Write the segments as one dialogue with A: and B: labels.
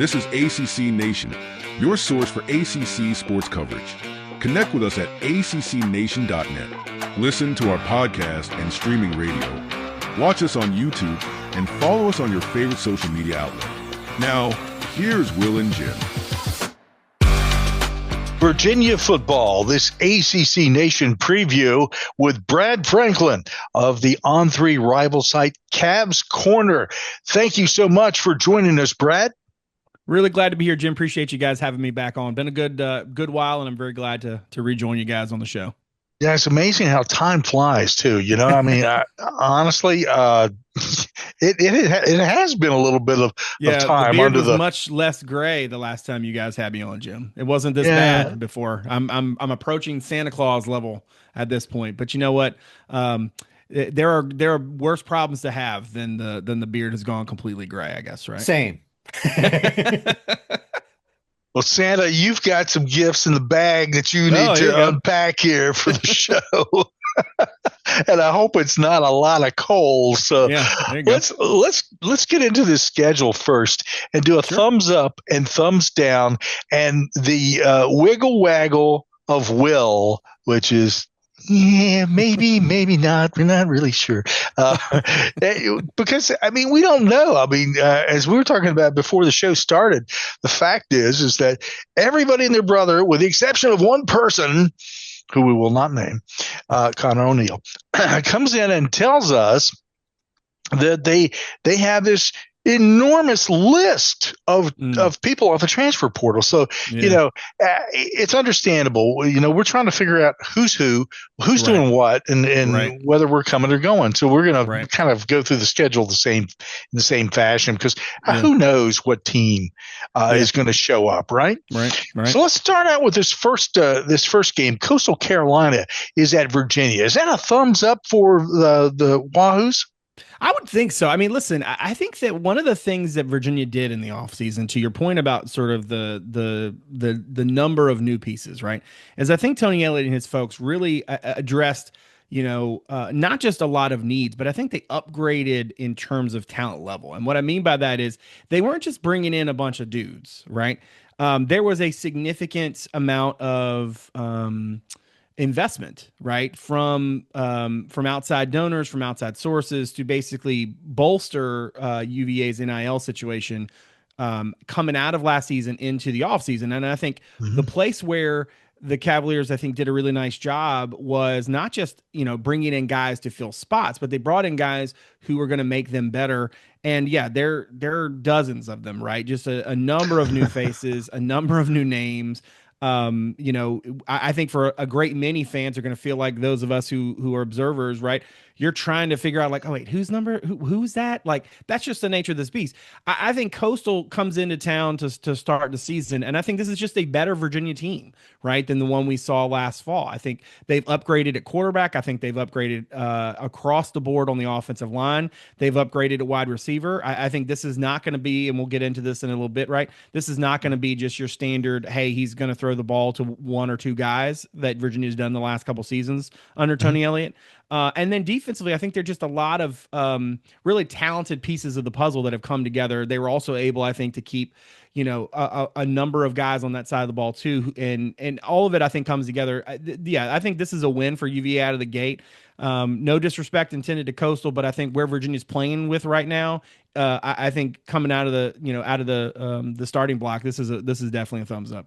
A: This is ACC Nation, your source for ACC sports coverage. Connect with us at accnation.net. Listen to our podcast and streaming radio. Watch us on YouTube and follow us on your favorite social media outlet. Now, here's Will and Jim.
B: Virginia football, this ACC Nation preview with Brad Franklin of the On3 rival site Cavs Corner. Thank you so much for joining us, Brad.
C: Really glad to be here, Jim. Appreciate you guys having me back on. Been a good while, and I'm very glad to rejoin you guys on the show.
B: Yeah, it's amazing how time flies too. You know, I mean, honestly, it has been a little bit of time.
C: The beard was much less gray the last time you guys had me on, Jim. It wasn't this bad before. I'm approaching Santa Claus level at this point. But you know what? There are worse problems to have than the beard has gone completely gray, I guess, right?
D: Same.
B: Well, Santa, you've got some gifts in the bag that you need to unpack here for the show. And I hope it's not a lot of coal. So let's get into this schedule first and do a thumbs up and thumbs down and the wiggle waggle of Will, which is maybe not. We're not really sure. Because, I mean, we don't know. I mean, as we were talking about before the show started, the fact is that everybody and their brother, with the exception of one person who we will not name, Connor O'Neill, comes in and tells us that they have this enormous list of people off the transfer portal. So, you know, it's understandable. You know, we're trying to figure out who's doing what and whether we're coming or going. So we're going to kind of go through the schedule in the same fashion because who knows what team is going to show up, right? Right. So let's start out with this first game. Coastal Carolina is at Virginia. Is that a thumbs up for the Wahoos?
C: I would think so. I mean, listen, I think that one of the things that Virginia did in the offseason, to your point about sort of the number of new pieces, right, is I think Tony Elliott and his folks really addressed, you know, not just a lot of needs, but I think they upgraded in terms of talent level. And what I mean by that is they weren't just bringing in a bunch of dudes, right? There was a significant amount of investment, right, from outside donors, from outside sources to basically bolster UVA's NIL situation coming out of last season into the offseason. And I think the place where the Cavaliers, I think, did a really nice job was not just, you know, bringing in guys to fill spots, but they brought in guys who were going to make them better. And there are dozens of them, right? Just a number of new faces, a number of new names. You know, I think for a great many fans are going to feel like those of us who are observers, right? You're trying to figure out like, oh wait, who's that? Like, that's just the nature of this beast. I think Coastal comes into town to start the season, and I think this is just a better Virginia team, right, than the one we saw last fall. I think they've upgraded at quarterback. I think they've upgraded across the board on the offensive line. They've upgraded at wide receiver. I think this is not going to be, and we'll get into this in a little bit, right? This is not going to be just your standard, hey, he's going to throw the ball to one or two guys that Virginia's done the last couple seasons under Tony Elliott. And then defensively, I think they're just a lot of really talented pieces of the puzzle that have come together. They were also able, I think, to keep, you know, a number of guys on that side of the ball too. And all of it, I think, comes together. I think this is a win for UVA out of the gate. No disrespect intended to Coastal, but I think where Virginia's playing with right now, I think coming out of the starting block, this is definitely a thumbs up.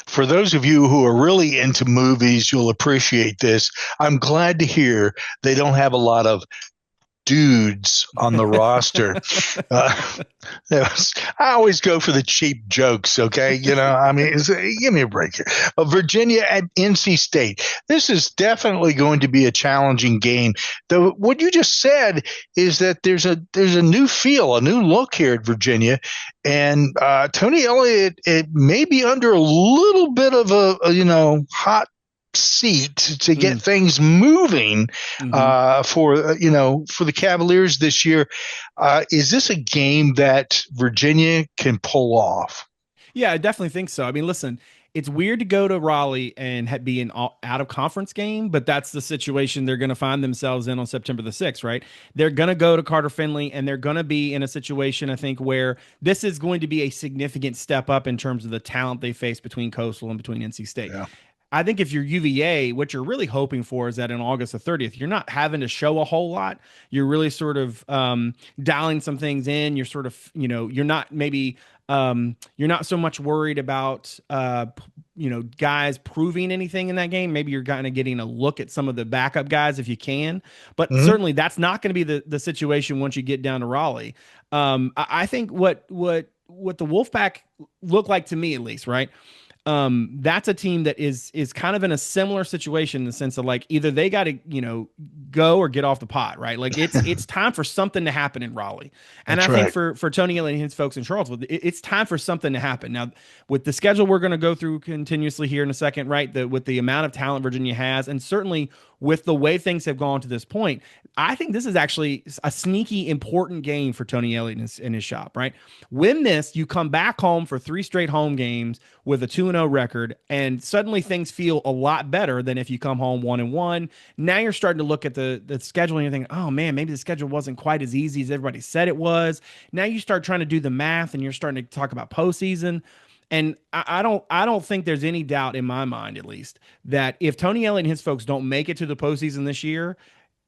B: For those of you who are really into movies, you'll appreciate this. I'm glad to hear they don't have a lot of dudes on the roster. I always go for the cheap jokes, okay? You know, I mean, give me a break here. Virginia at NC State. This is definitely going to be a challenging game. Though what you just said is that there's a new feel, a new look here at Virginia, and Tony Elliott, it may be under a little bit of a hot seat to get things moving for the Cavaliers this year. Is this a game that Virginia can pull off?
C: Yeah, I definitely think so. I mean, listen, it's weird to go to Raleigh and be an out of conference game, but that's the situation they're going to find themselves in on September the 6th, right? They're going to go to Carter Finley, and they're going to be in a situation, I think, where this is going to be a significant step up in terms of the talent they face between Coastal and between NC State. Yeah. I think if you're UVA, what you're really hoping for is that in August the 30th, you're not having to show a whole lot. You're really sort of dialing some things in. You're sort of, you're not maybe you're not so much worried about, guys proving anything in that game. Maybe you're kind of getting a look at some of the backup guys if you can. But certainly that's not going to be the situation once you get down to Raleigh. I think what the Wolfpack look like to me, at least, right? That's a team that is kind of in a similar situation in the sense of like either they got to go or get off the pot, right? Like it's time for something to happen in Raleigh, and that's I think for Tony Elliott and his folks in Charlottesville, it's time for something to happen. Now with the schedule we're going to go through continuously here in a second, right? With the amount of talent Virginia has, and certainly with the way things have gone to this point, I think this is actually a sneaky important game for Tony Elliott and his shop, right? Win this, you come back home for 3 straight home games with a 2-0 record, and suddenly things feel a lot better than if you come home 1-1. Now you're starting to look at the schedule and you're thinking, oh man, maybe the schedule wasn't quite as easy as everybody said it was. Now you start trying to do the math and you're starting to talk about postseason. And I don't think there's any doubt in my mind, at least, that if Tony Elliott and his folks don't make it to the postseason this year,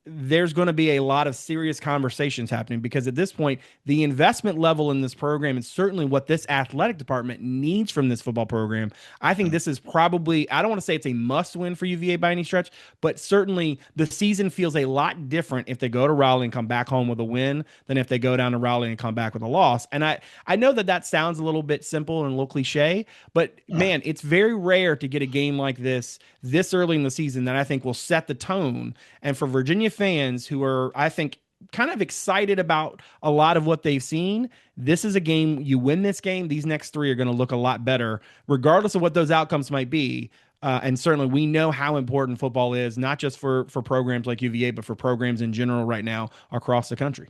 C: there's going to be a lot of serious conversations happening, because at this point, the investment level in this program and certainly what this athletic department needs from this football program, I think this is probably, I don't want to say it's a must win for UVA by any stretch, but certainly the season feels a lot different if they go to Raleigh and come back home with a win than if they go down to Raleigh and come back with a loss. And I know that sounds a little bit simple and a little cliche, but man, it's very rare to get a game like this early in the season that I think will set the tone. And for Virginia fans who are, I think, kind of excited about a lot of what they've seen, this is a game, you win this game, these next 3 are going to look a lot better, regardless of what those outcomes might be. And certainly we know how important football is, not just for programs like UVA, but for programs in general right now across the country.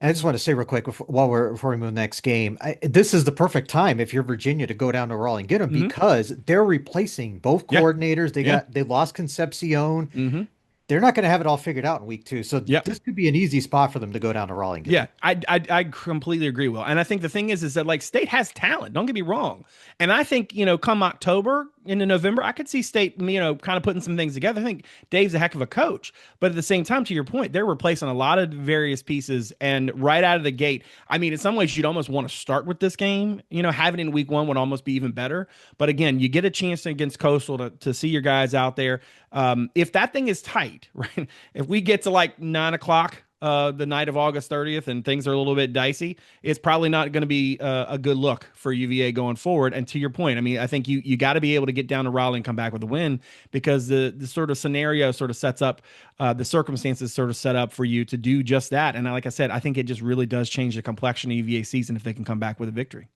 D: I just want to say real quick before we move to the next game, this is the perfect time if you're Virginia to go down to Raleigh and get them, because they're replacing both coordinators. They lost Concepcion. They're not going to have it all figured out in week 2. So this could be an easy spot for them to go down to Raleigh and get them.
C: I completely agree, Will. And I think the thing is that like State has talent. Don't get me wrong. And I think, come October into November, I could see State, kind of putting some things together. I think Dave's a heck of a coach. But at the same time, to your point, they're replacing a lot of various pieces. And right out of the gate, I mean, in some ways, you'd almost want to start with this game. Having it in week 1 would almost be even better. But again, you get a chance against Coastal to see your guys out there. If that thing is tight, right? If we get to like 9:00 the night of August 30th and things are a little bit dicey, it's probably not going to be a good look for UVA going forward. And to your point, I mean, I think you got to be able to get down to Raleigh and come back with a win, because the sort of scenario sort of sets up, the circumstances sort of set up for you to do just that. And like I said, I think it just really does change the complexion of UVA season if they can come back with a victory.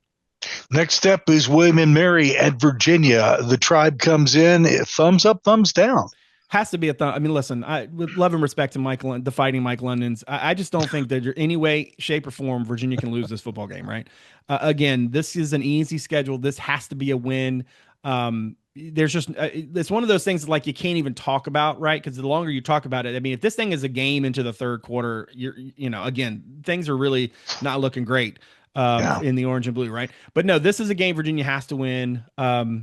B: Next step is William and Mary at Virginia. The Tribe comes in, thumbs up, thumbs down.
C: Has to be a I mean, listen, with love and respect to the Fighting Mike Londons, I just don't think that there's any way, shape, or form Virginia can lose this football game, right? Again, this is an easy schedule. This has to be a win. There's just it's one of those things that, like, you can't even talk about, right? Because the longer you talk about it, I mean, if this thing is a game into the third quarter, again, things are really not looking great. In the orange and blue, right? But no, this is a game Virginia has to win.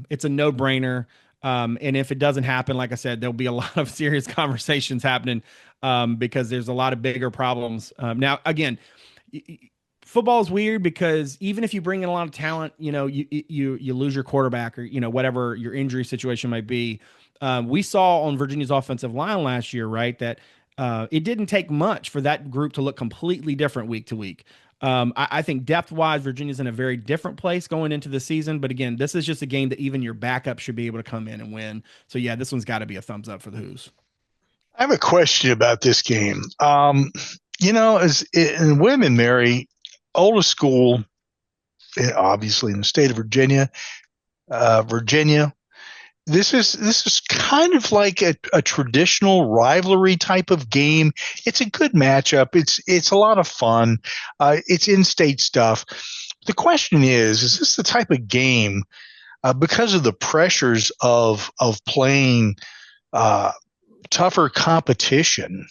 C: It's a no-brainer. And if it doesn't happen, like I said, there'll be a lot of serious conversations happening because there's a lot of bigger problems. Now, again, football is weird because even if you bring in a lot of talent, you lose your quarterback or, whatever your injury situation might be. We saw on Virginia's offensive line last year, right, that it didn't take much for that group to look completely different week to week. I think depth-wise, Virginia's in a very different place going into the season. But again, this is just a game that even your backup should be able to come in and win. So, yeah, this one's got to be a thumbs up for the Hoos.
B: I have a question about this game. As in William and Mary, oldest school, obviously in the state of Virginia, This is kind of like a traditional rivalry type of game. It's a good matchup. It's a lot of fun. It's in-state stuff. The question is this the type of game because of the pressures of playing tougher competition,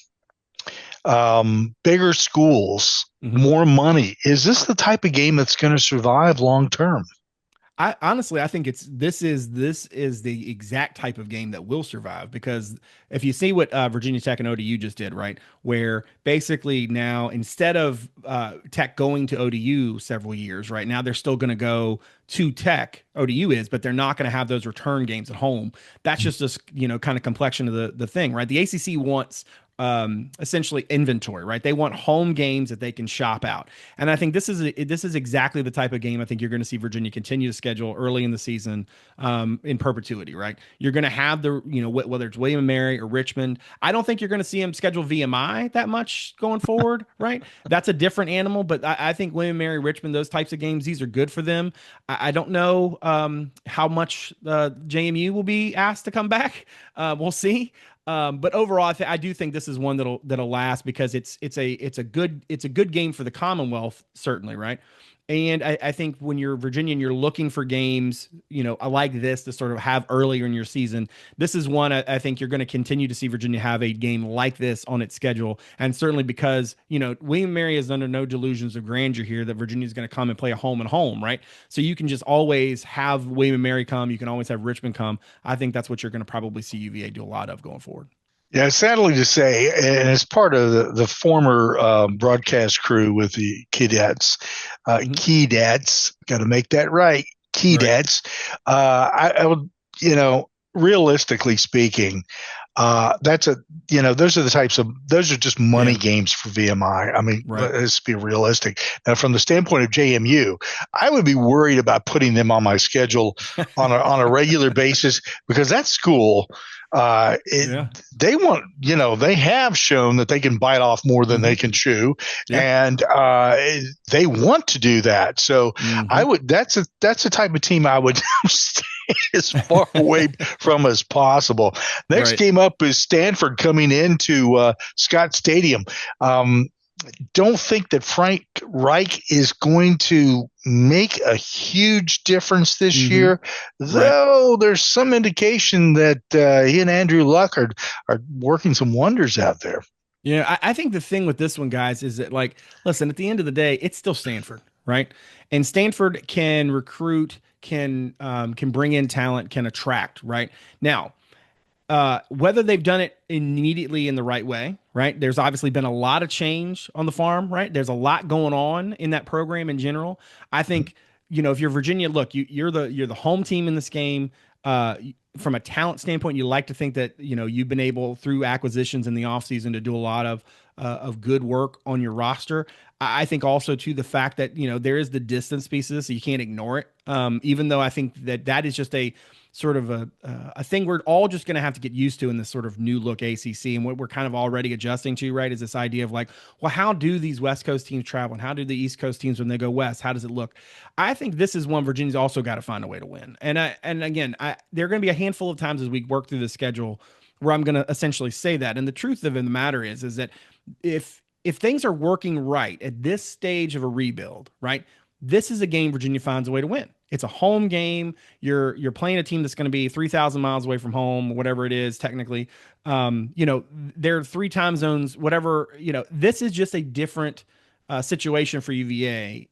B: bigger schools, more money. Is this the type of game that's going to survive long term?
C: I honestly, I think this is the exact type of game that will survive, because if you see what Virginia Tech and ODU just did, right, where basically now instead of Tech going to ODU several years, right, now they're still going to go to Tech, ODU is, but they're not going to have those return games at home. That's just this, kind of complexion of the thing, right? The ACC wants essentially inventory, right? They want home games that they can shop out. And I think this is exactly the type of game I think you're going to see Virginia continue to schedule early in the season in perpetuity, right? You're going to have the, whether it's William & Mary or Richmond. I don't think you're going to see them schedule VMI that much going forward, right? That's a different animal, but I think William & Mary, Richmond, those types of games, these are good for them. I don't know how much JMU will be asked to come back. We'll see. But overall, I do think this is one that'll last, because it's a good game for the Commonwealth, certainly, right? And I think when you're Virginia and you're looking for games, I like this to sort of have earlier in your season. This is one I think you're going to continue to see Virginia have a game like this on its schedule. And certainly because, William & Mary is under no delusions of grandeur here that Virginia is going to come and play a home and home, right? So you can just always have William & Mary come. You can always have Richmond come. I think that's what you're going to probably see UVA do a lot of going forward.
B: Yeah, sadly to say, and as part of the former broadcast crew with the Keydets, got to make that right, Keydets. Right. I would, realistically speaking, those are just money games for VMI. I mean, let's be realistic. Now, from the standpoint of JMU, I would be worried about putting them on my schedule on a regular basis, because that school, they want, they have shown that they can bite off more than they can chew, and they want to do that. So that's the type of team I would stay as far away from as possible. Next game up is Stanford coming into Scott Stadium. Don't think that Frank Reich is going to make a huge difference this year, though there's some indication that he and Andrew Luck are working some wonders out there.
C: Yeah, I think the thing with this one, guys, is that, listen, at the end of the day, it's still Stanford, right? And Stanford can recruit, can bring in talent, can attract, right? Now, whether they've done it immediately in the right way, right? There's obviously been a lot of change on the farm, right? There's a lot going on in that program in general. I think, if you're Virginia, look, you're the home team in this game. From a talent standpoint, you like to think that, you've been able through acquisitions in the offseason to do a lot of good work on your roster. I think also to the fact that, there is the distance piece of this, so you can't ignore it. Even though I think that is just a sort of a thing we're all just going to have to get used to in this sort of new look ACC. And what we're kind of already adjusting to, right, is this idea of how do these West Coast teams travel, and how do the East Coast teams, when they go West, how does it look? I think this is one Virginia's also got to find a way to win. And again, there are going to be a handful of times as we work through the schedule where I'm going to essentially say that. And the truth of the matter is that if things are working right at this stage of a rebuild, right, this is a game Virginia finds a way to win. It's a home game. You're playing a team that's going to be 3,000 miles away from home, whatever it is technically. There are 3 time zones, whatever. This is just a different situation for UVA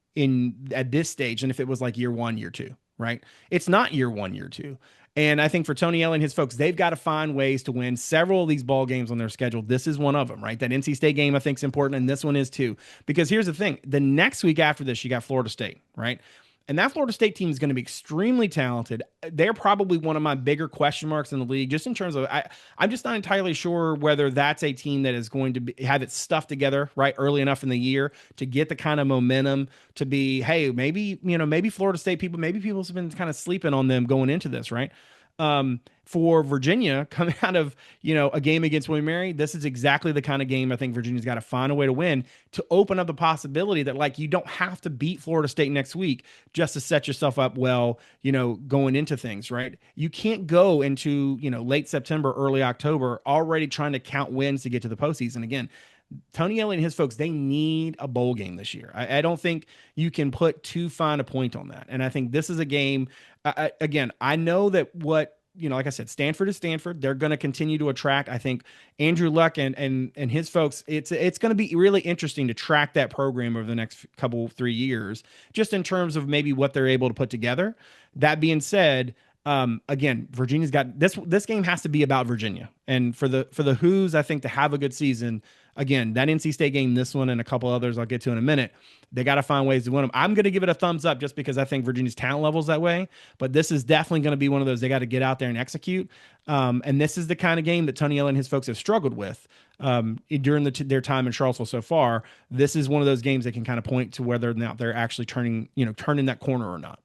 C: at this stage than if it was like year 1, year 2, right? It's not year 1, year 2. And I think for Tony Elliott and his folks, they've got to find ways to win several of these ball games on their schedule. This is one of them, right? That NC State game I think is important, and this one is too. Because here's the thing: the next week after this, you got Florida State, right? And that Florida State team is going to be extremely talented. They're probably one of my bigger question marks in the league, just in terms of I'm just not entirely sure whether that's a team that is going to have its stuff together right early enough in the year to get the kind of momentum to be, hey, maybe Florida State people have been kind of sleeping on them going into this, right? For Virginia coming out of, a game against William & Mary, this is exactly the kind of game I think Virginia's got to find a way to win to open up the possibility that you don't have to beat Florida State next week just to set yourself up well, going into things, right? You can't go into, late September, early October already trying to count wins to get to the postseason. Again, Tony Elliott and his folks, they need a bowl game this year. I don't think you can put too fine a point on that. And I think this is a game. Again, I know that like I said, Stanford is Stanford. They're going to continue to attract. I think Andrew Luck and his folks. It's going to be really interesting to track that program over the next 3 years, just in terms of maybe what they're able to put together. That being said, again, Virginia's got this game has to be about Virginia, and for the Hoos, I think to have a good season. Again, that NC State game, this one, and a couple others I'll get to in a minute, they got to find ways to win them. I'm going to give it a thumbs up just because I think Virginia's talent level is that way. But this is definitely going to be one of those they got to get out there and execute. And this is the kind of game that Tony Elliott and his folks have struggled with during their time in Charlottesville so far. This is one of those games that can kind of point to whether or not they're actually turning that corner or not.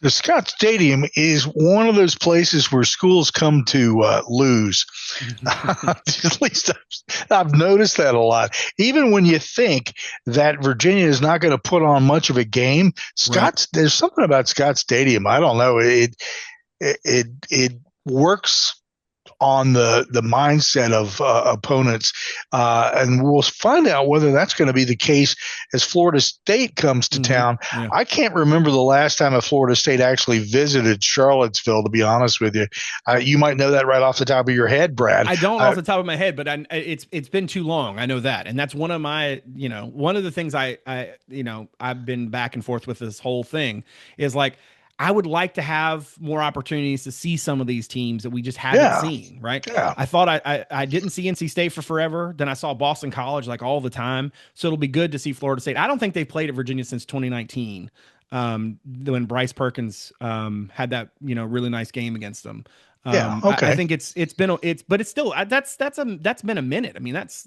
B: The Scott Stadium is one of those places where schools come to lose. At least I've noticed that a lot. Even when you think that Virginia is not going to put on much of a game, there's something about Scott Stadium. I don't know. It works on the mindset of opponents, and we'll find out whether that's going to be the case as Florida State comes to town. Yeah. I can't remember the last time a Florida State actually visited Charlottesville, to be honest with you. You might know that right off the top of your head, Brad.
C: I don't off the top of my head, but it's been too long. I know that, and that's one of my one of the things I've been back and forth with this whole thing is like, I would like to have more opportunities to see some of these teams that we just haven't seen, right? Yeah. I thought I didn't see NC State for forever. Then I saw Boston College like all the time. So it'll be good to see Florida State. I don't think they've played at Virginia since 2019 when Bryce Perkins had that really nice game against them. I think it's still that's been a minute. I mean, that's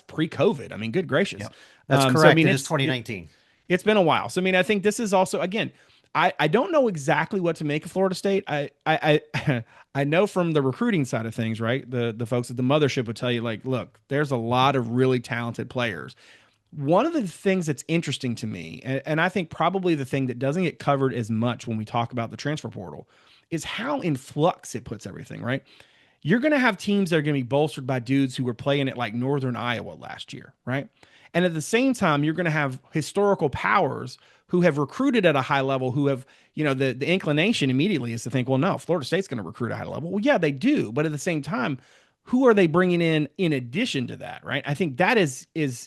C: pre-COVID. I mean, good gracious.
D: Yep. That's correct. So, I mean, it's 2019.
C: It's been a while. So I mean, I think this is also, again, I don't know exactly what to make of Florida State. I know from the recruiting side of things, right? The folks at the mothership would tell you, like, look, there's a lot of really talented players. One of the things that's interesting to me, and I think probably the thing that doesn't get covered as much when we talk about the transfer portal, is how in flux it puts everything, right? You're going to have teams that are going to be bolstered by dudes who were playing at like Northern Iowa last year, right? And at the same time, you're going to have historical powers who have recruited at a high level, who have, the inclination immediately is to think, well, no, Florida State's going to recruit at a high level. Well, yeah, they do. But at the same time, who are they bringing in addition to that, right? I think that is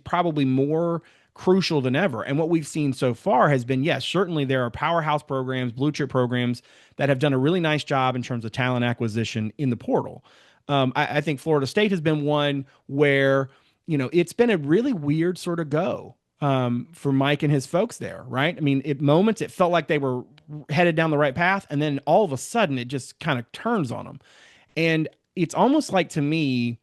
C: probably more crucial than ever. And what we've seen so far has been, yes, certainly there are powerhouse programs, blue chip programs that have done a really nice job in terms of talent acquisition in the portal. I think Florida State has been one where, it's been a really weird sort of go for Mike and his folks there, right? I mean, at moments it felt like they were headed down the right path, and then all of a sudden it just kind of turns on them. And it's almost like, to me,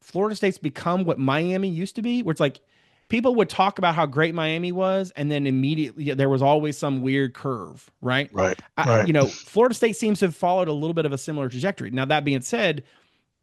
C: Florida State's become what Miami used to be, where it's like people would talk about how great Miami was, and then immediately there was always some weird curve, right?
B: Right.
C: Florida State seems to have followed a little bit of a similar trajectory. Now, that being said,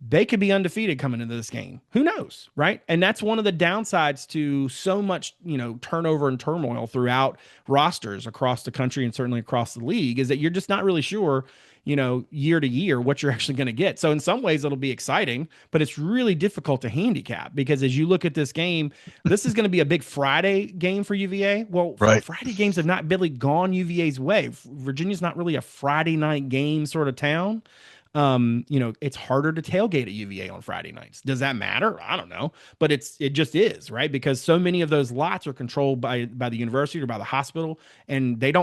C: they could be undefeated coming into this game. Who knows, right? And that's one of the downsides to so much, turnover and turmoil throughout rosters across the country and certainly across the league, is that you're just not really sure, year to year what you're actually going to get. So in some ways it'll be exciting, but it's really difficult to handicap, because as you look at this game, this is going to be a big Friday game for UVA. Well, Friday games have not really gone UVA's way. Virginia's not really a Friday night game sort of town. It's harder to tailgate at UVA on Friday nights. Does that matter? I don't know, but it just is, right? Because so many of those lots are controlled by the university or by the hospital, and they're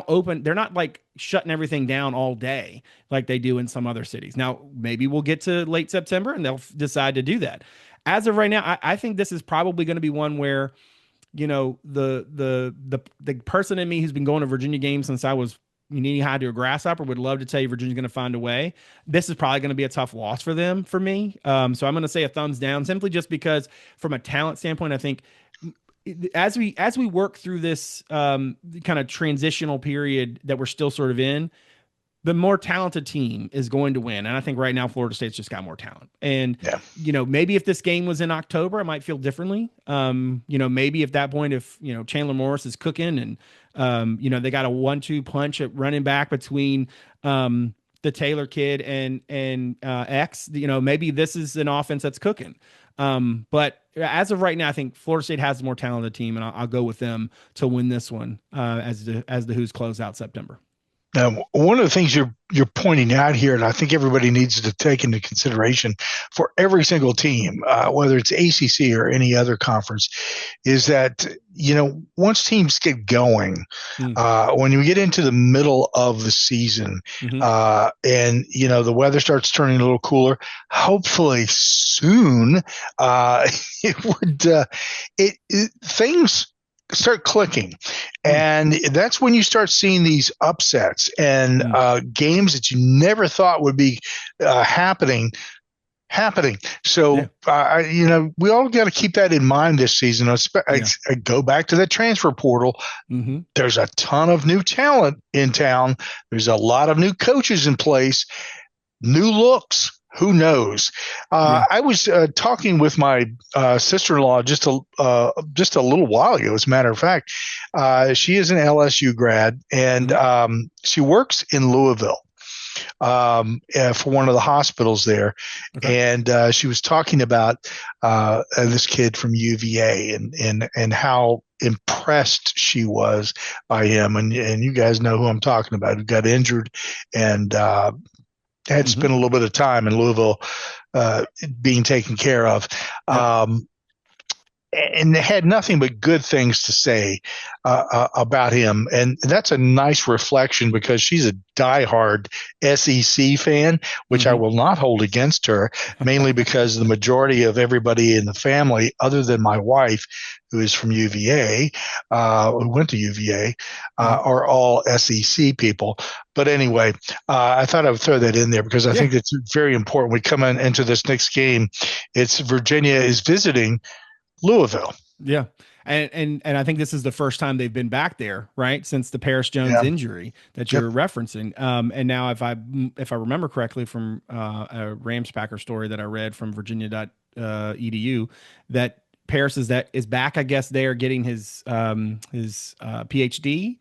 C: not like shutting everything down all day like they do in some other cities. Now, maybe we'll get to late September and they'll decide to do that. As of right now, I think this is probably going to be one where, the person in me who's been going to Virginia games since I was knee-high to a grasshopper would love to tell you Virginia's going to find a way. This is probably going to be a tough loss for me. So I'm going to say a thumbs down, simply just because from a talent standpoint, I think as we work through this kind of transitional period that we're still sort of in, the more talented team is going to win. And I think right now Florida State's just got more talent. And, maybe if this game was in October, I might feel differently. Maybe at that point, if, Chandler Morris is cooking and, they got a 1-2 punch at running back between the Taylor kid and X, maybe this is an offense that's cooking. But as of right now, I think Florida State has the more talented team, and I'll go with them to win this one as the Hoos close out September.
B: Now, one of the things you're pointing out here, and I think everybody needs to take into consideration for every single team, whether it's ACC or any other conference, is that, once teams get going, when you get into the middle of the season, and, the weather starts turning a little cooler, hopefully soon, things start clicking, and that's when you start seeing these upsets and games that you never thought would be happening. So we all got to keep that in mind this season. I go back to the transfer portal. There's a ton of new talent in town. There's a lot of new coaches in place, new looks. Who knows? I was talking with my sister-in-law just a little while ago. As a matter of fact, she is an LSU grad, and she works in Louisville for one of the hospitals there. Okay. And she was talking about this kid from UVA and how impressed she was by him. And you guys know who I'm talking about, who got injured and had spent a little bit of time in Louisville being taken care of. And had nothing but good things to say about him. And that's a nice reflection because she's a diehard SEC fan, which I will not hold against her, mainly because the majority of everybody in the family, other than my wife, who is from UVA, who went to UVA, are all SEC people. But anyway, I thought I would throw that in there because I think it's very important. We come into this next game. It's Virginia is visiting Louisville.
C: Yeah. And I think this is the first time they've been back there, right? Since the Paris Jones injury that you're referencing. And now if I remember correctly from a Rams Packer story that I read from virginia.edu, that Paris is back, I guess, there getting his PhD,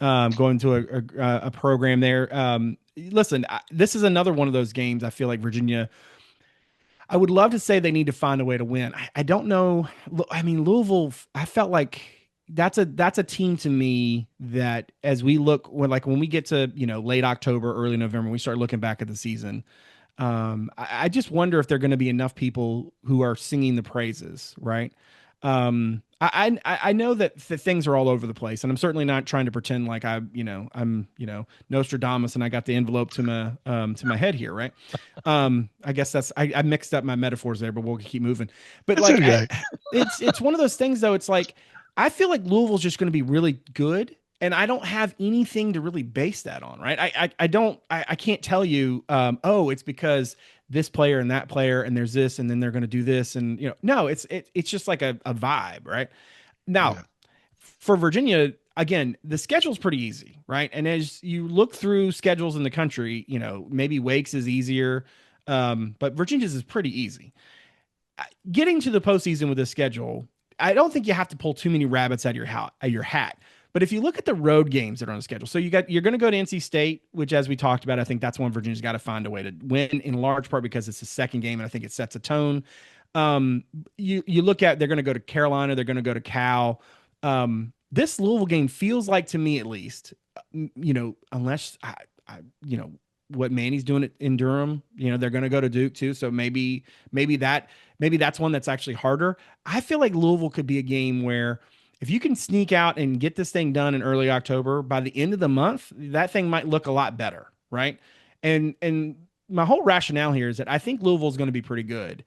C: going to a program there. Listen, this is another one of those games I feel like Virginia, I would love to say they need to find a way to win. I don't know. I mean, Louisville, I felt like that's a team to me that as we look when we get to, late October, early November, we start looking back at the season. I just wonder if there are going to be enough people who are singing the praises, right? I know that things are all over the place, and I'm certainly not trying to pretend like I'm Nostradamus and I got the envelope to my head here, right? I guess I mixed up my metaphors there, but we'll keep moving. But it's one of those things though. It's like I feel like Louisville's just going to be really good, and I don't have anything to really base that on, right? I can't tell you, it's because this player and that player, and there's this, and then they're going to do this. And, no, it's just like a vibe, right? Now for Virginia, again, the schedule's pretty easy, right? And as you look through schedules in the country, maybe Wake's is easier. But Virginia's is pretty easy. Getting to the postseason with this schedule, I don't think you have to pull too many rabbits out of your hat. But if you look at the road games that are on the schedule, so you're going to go to NC State, which, as we talked about, I think that's one Virginia's got to find a way to win, in large part because it's the second game, and I think it sets a tone. You look at, they're going to go to Carolina, they're going to go to Cal. This Louisville game feels like, to me at least, unless what Manny's doing in Durham, they're going to go to Duke too. So maybe that's one that's actually harder. I feel like Louisville could be a game where, if you can sneak out and get this thing done in early October, by the end of the month, that thing might look a lot better, right? And my whole rationale here is that I think Louisville is going to be pretty good.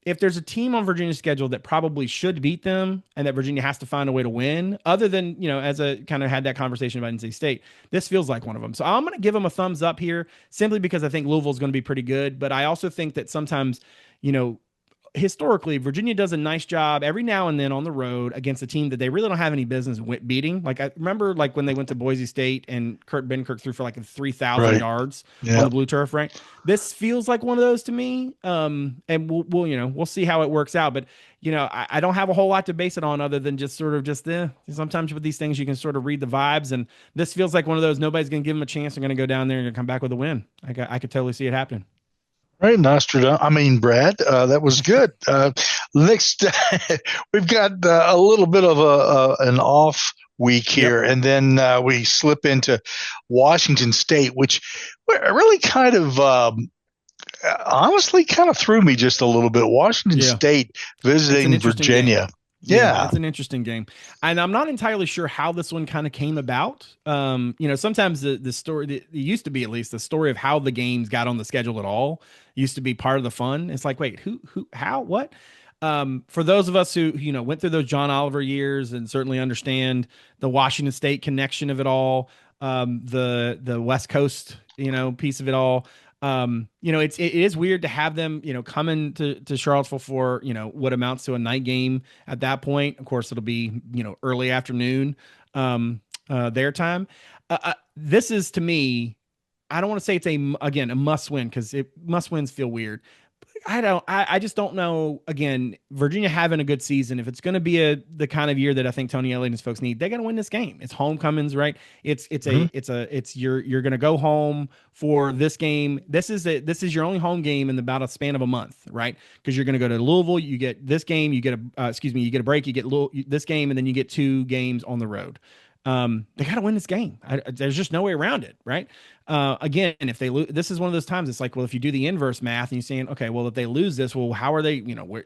C: If there's a team on Virginia's schedule that probably should beat them and that Virginia has to find a way to win, other than, as I kind of had that conversation about NC State, this feels like one of them. So I'm going to give them a thumbs up here simply because I think Louisville is going to be pretty good. But I also think that sometimes, historically, Virginia does a nice job every now and then on the road against a team that they really don't have any business beating. Like I remember, when they went to Boise State and Ben Kirk threw for 3,000 yards on the blue turf. Right. This feels like one of those to me. And we'll see how it works out. But I don't have a whole lot to base it on other than just sometimes with these things you can sort of read the vibes, and this feels like one of those nobody's going to give them a chance. They're going to go down there and come back with a win. I could totally see it happening.
B: Right, Brad, that was good. next, we've got a little bit of an off week here, and then we slip into Washington State, which really kind of honestly kind of threw me just a little bit. Washington State visiting Virginia.
C: Game. Yeah, it's an interesting game, and I'm not entirely sure how this one kind of came about. Sometimes the story, it used to be at least the story of how the games got on the schedule at all used to be part of the fun. It's like, wait, who, how, what? For those of us who went through those John Oliver years and certainly understand the Washington State connection of it all, the West Coast piece of it all. It is weird to have them, coming to Charlottesville for, what amounts to a night game at that point. Of course, it'll be, early afternoon, their time. This is, to me, I don't want to say it's a must win, because must wins feel weird. I just don't know. Again, Virginia having a good season, if it's going to be the kind of year that I think Tony Elliott and his folks need, they got to win this game. It's homecomings, right? You're going to go home for this game. This is your only home game in about a span of a month, right? Because you're going to go to Louisville, you get this game, you get a break, you get this game, and then you get 2 games on the road. They got to win this game. There's just no way around it, right? Again, if they lose, this is one of those times. It's like, well, if you do the inverse math and you're saying, okay, well, if they lose this, well, how are they?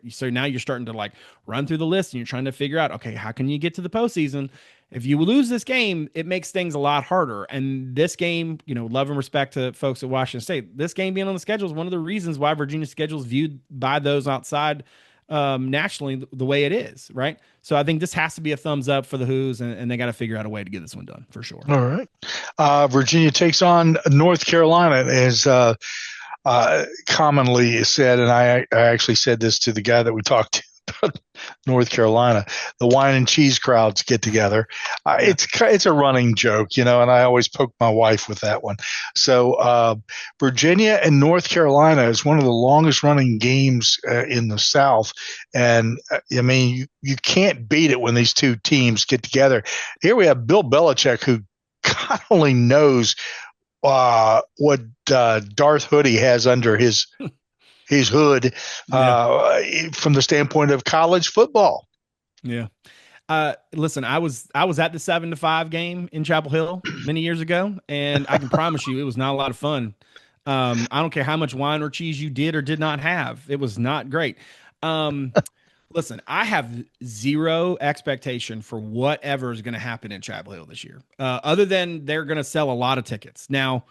C: So now you're starting to like run through the list and you're trying to figure out, okay, how can you get to the postseason? If you lose this game, it makes things a lot harder. And this game, love and respect to folks at Washington State. This game being on the schedule is one of the reasons why Virginia's schedule is viewed by those outside nationally the way it is, right? So I think this has to be a thumbs up for the Hoos, and they got to figure out a way to get this one done for sure.
B: All right. Virginia takes on North Carolina, as commonly said, and I actually said this to the guy that we talked to about North Carolina. The wine and cheese crowds get together. It's a running joke, and I always poke my wife with that one. So Virginia and North Carolina is one of the longest running games in the South, and you can't beat it when these two teams get together. Here we have Bill Belichick, who God only knows what Darth Hoodie has under his hood from the standpoint of college football.
C: Yeah. Listen, I was at the 7-5 game in Chapel Hill many years ago, and I can promise you it was not a lot of fun. I don't care how much wine or cheese you did or did not have. It was not great. Listen, I have zero expectation for whatever is going to happen in Chapel Hill this year, other than they're going to sell a lot of tickets. Now,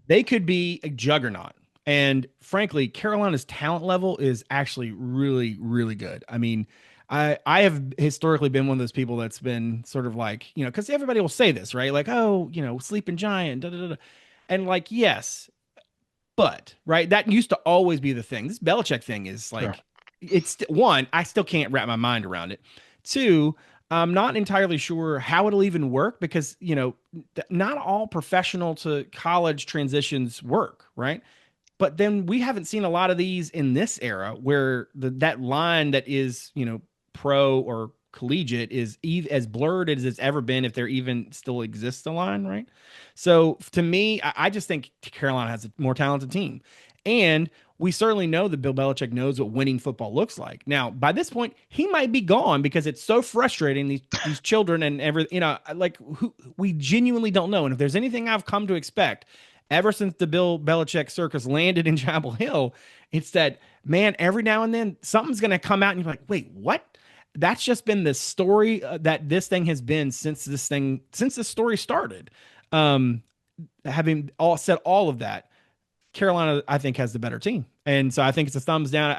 C: they could be a juggernaut. And frankly, Carolina's talent level is actually really, really good. I mean, I have historically been one of those people that's been sort of like, because everybody will say this, right? Like, oh, sleeping giant, da, da, da. And like, yes, but right, that used to always be the thing. This Belichick thing is like, it's one, I still can't wrap my mind around it. Two, I'm not entirely sure how it'll even work because, not all professional to college transitions work, right? But then we haven't seen a lot of these in this era where that line that is, pro or collegiate is as blurred as it's ever been, if there even still exists a line, right? So to me, I just think Carolina has a more talented team. And we certainly know that Bill Belichick knows what winning football looks like. Now, by this point, he might be gone because it's so frustrating, these children and everything, we genuinely don't know. And if there's anything I've come to expect ever since the Bill Belichick circus landed in Chapel Hill, it's that, man, every now and then something's going to come out and you're like, wait, what? That's just been the story that this thing has been since the story started. Having said all of that, Carolina, I think, has the better team. And so I think it's a thumbs down.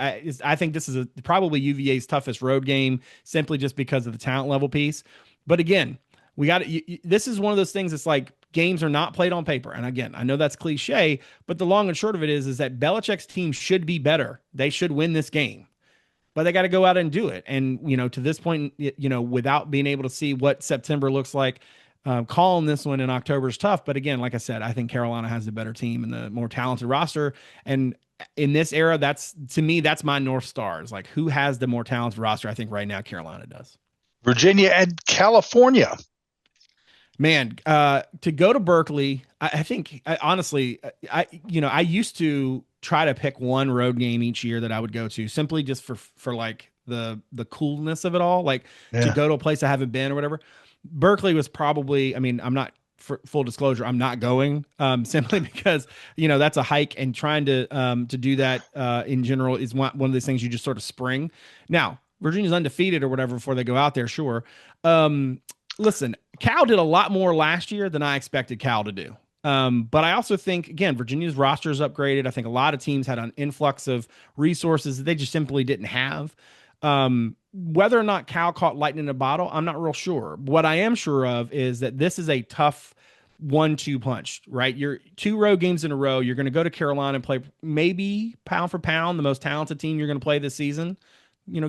C: I think this is probably UVA's toughest road game simply just because of the talent level piece. But again, this is one of those things that's like, games are not played on paper. And again, I know that's cliche, but the long and short of it is that Belichick's team should be better. They should win this game, but they got to go out and do it. And, to this point, without being able to see what September looks like, calling this one in October is tough. But again, like I said, I think Carolina has the better team and the more talented roster. And in this era, to me, that's my North Star. It's like, who has the more talented roster? I think right now Carolina does.
B: Virginia and California.
C: Man, to go to Berkeley, I think honestly, I used to try to pick one road game each year that I would go to simply just for like the coolness of it all, like to go to a place I haven't been or whatever. Berkeley was probably, I mean, I'm not, for full disclosure, I'm not going simply because, that's a hike, and trying to do that in general is one of those things you just sort of spring. Now, Virginia's undefeated or whatever before they go out there. Sure. Listen, Cal did a lot more last year than I expected Cal to do. But I also think, again, Virginia's roster is upgraded. I think a lot of teams had an influx of resources that they just simply didn't have. Whether or not Cal caught lightning in a bottle, I'm not real sure. What I am sure of is that this is a tough 1-2 punch, right? You're 2 road games in a row. You're going to go to Carolina and play maybe pound for pound the most talented team you're going to play this season,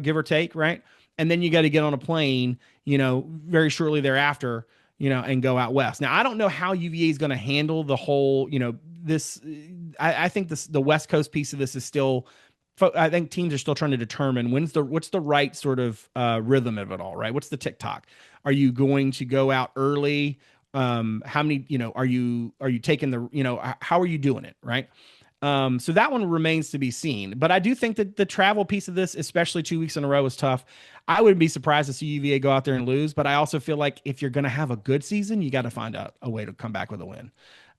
C: give or take, right? And then you got to get on a plane, very shortly thereafter, and go out west. Now, I don't know how UVA is going to handle the whole, this. I think the West Coast piece of this is still, I think teams are still trying to determine what's the right sort of rhythm of it all, right? What's the TikTok? Are you going to go out early? How many, are you taking the, how are you doing it? Right. So that one remains to be seen, but I do think that the travel piece of this, especially 2 weeks in a row, is tough. I wouldn't be surprised to see UVA go out there and lose, but I also feel like if you're going to have a good season, you got to find out a way to come back with a win.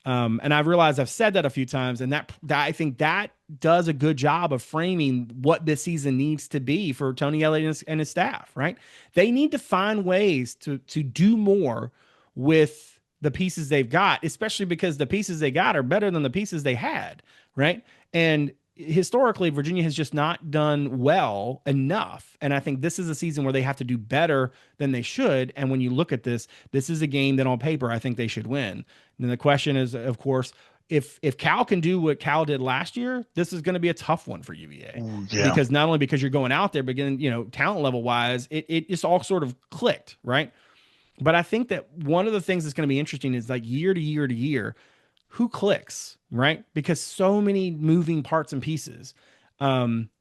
C: And I've realized I've said that a few times, and that I think that does a good job of framing what this season needs to be for Tony Elliott and his staff, right? They need to find ways to do more with the pieces they've got, especially because the pieces they got are better than the pieces they had, right? And historically, Virginia has just not done well enough. And I think this is a season where they have to do better than they should. And when you look at this is a game that on paper, I think they should win. And the question is, of course, if Cal can do what Cal did last year, this is going to be a tough one for UVA. Because not only because you're going out there, but again, talent level wise, it just all sort of clicked, right? But I think that one of the things that's going to be interesting is like year to year to year, who clicks, right? Because so many moving parts and pieces.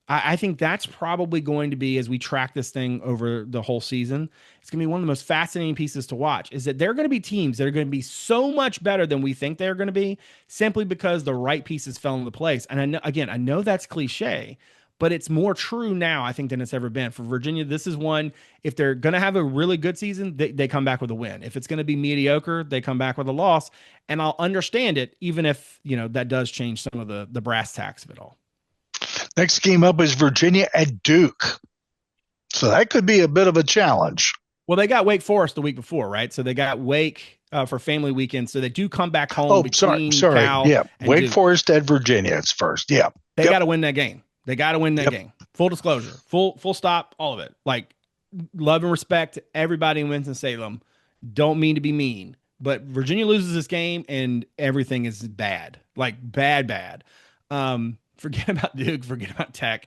C: I think that's probably going to be, as we track this thing over the whole season, it's going to be one of the most fascinating pieces to watch, is that there are going to be teams that are going to be so much better than we think they're going to be simply because the right pieces fell into place. And I know that's cliche, but it's more true now, I think, than it's ever been. For Virginia, this is one, if they're going to have a really good season, they come back with a win. If it's going to be mediocre, they come back with a loss. And I'll understand it, even if, that does change some of the brass tacks of it all.
B: Next game up is Virginia at Duke. So that could be a bit of a challenge.
C: Well, they got Wake Forest the week before, right? So they got Wake for family weekend. So they do come back home.
B: Sorry.
C: Cal
B: Yeah. Wake
C: Duke.
B: Forest at Virginia. It's first. Yeah.
C: They got to win that game. They got to win that game. Full disclosure, full stop, all of it. Like, love and respect to everybody in Winston-Salem. Don't mean to be mean, but Virginia loses this game and everything is bad. Like bad. Forget about Duke, forget about Tech.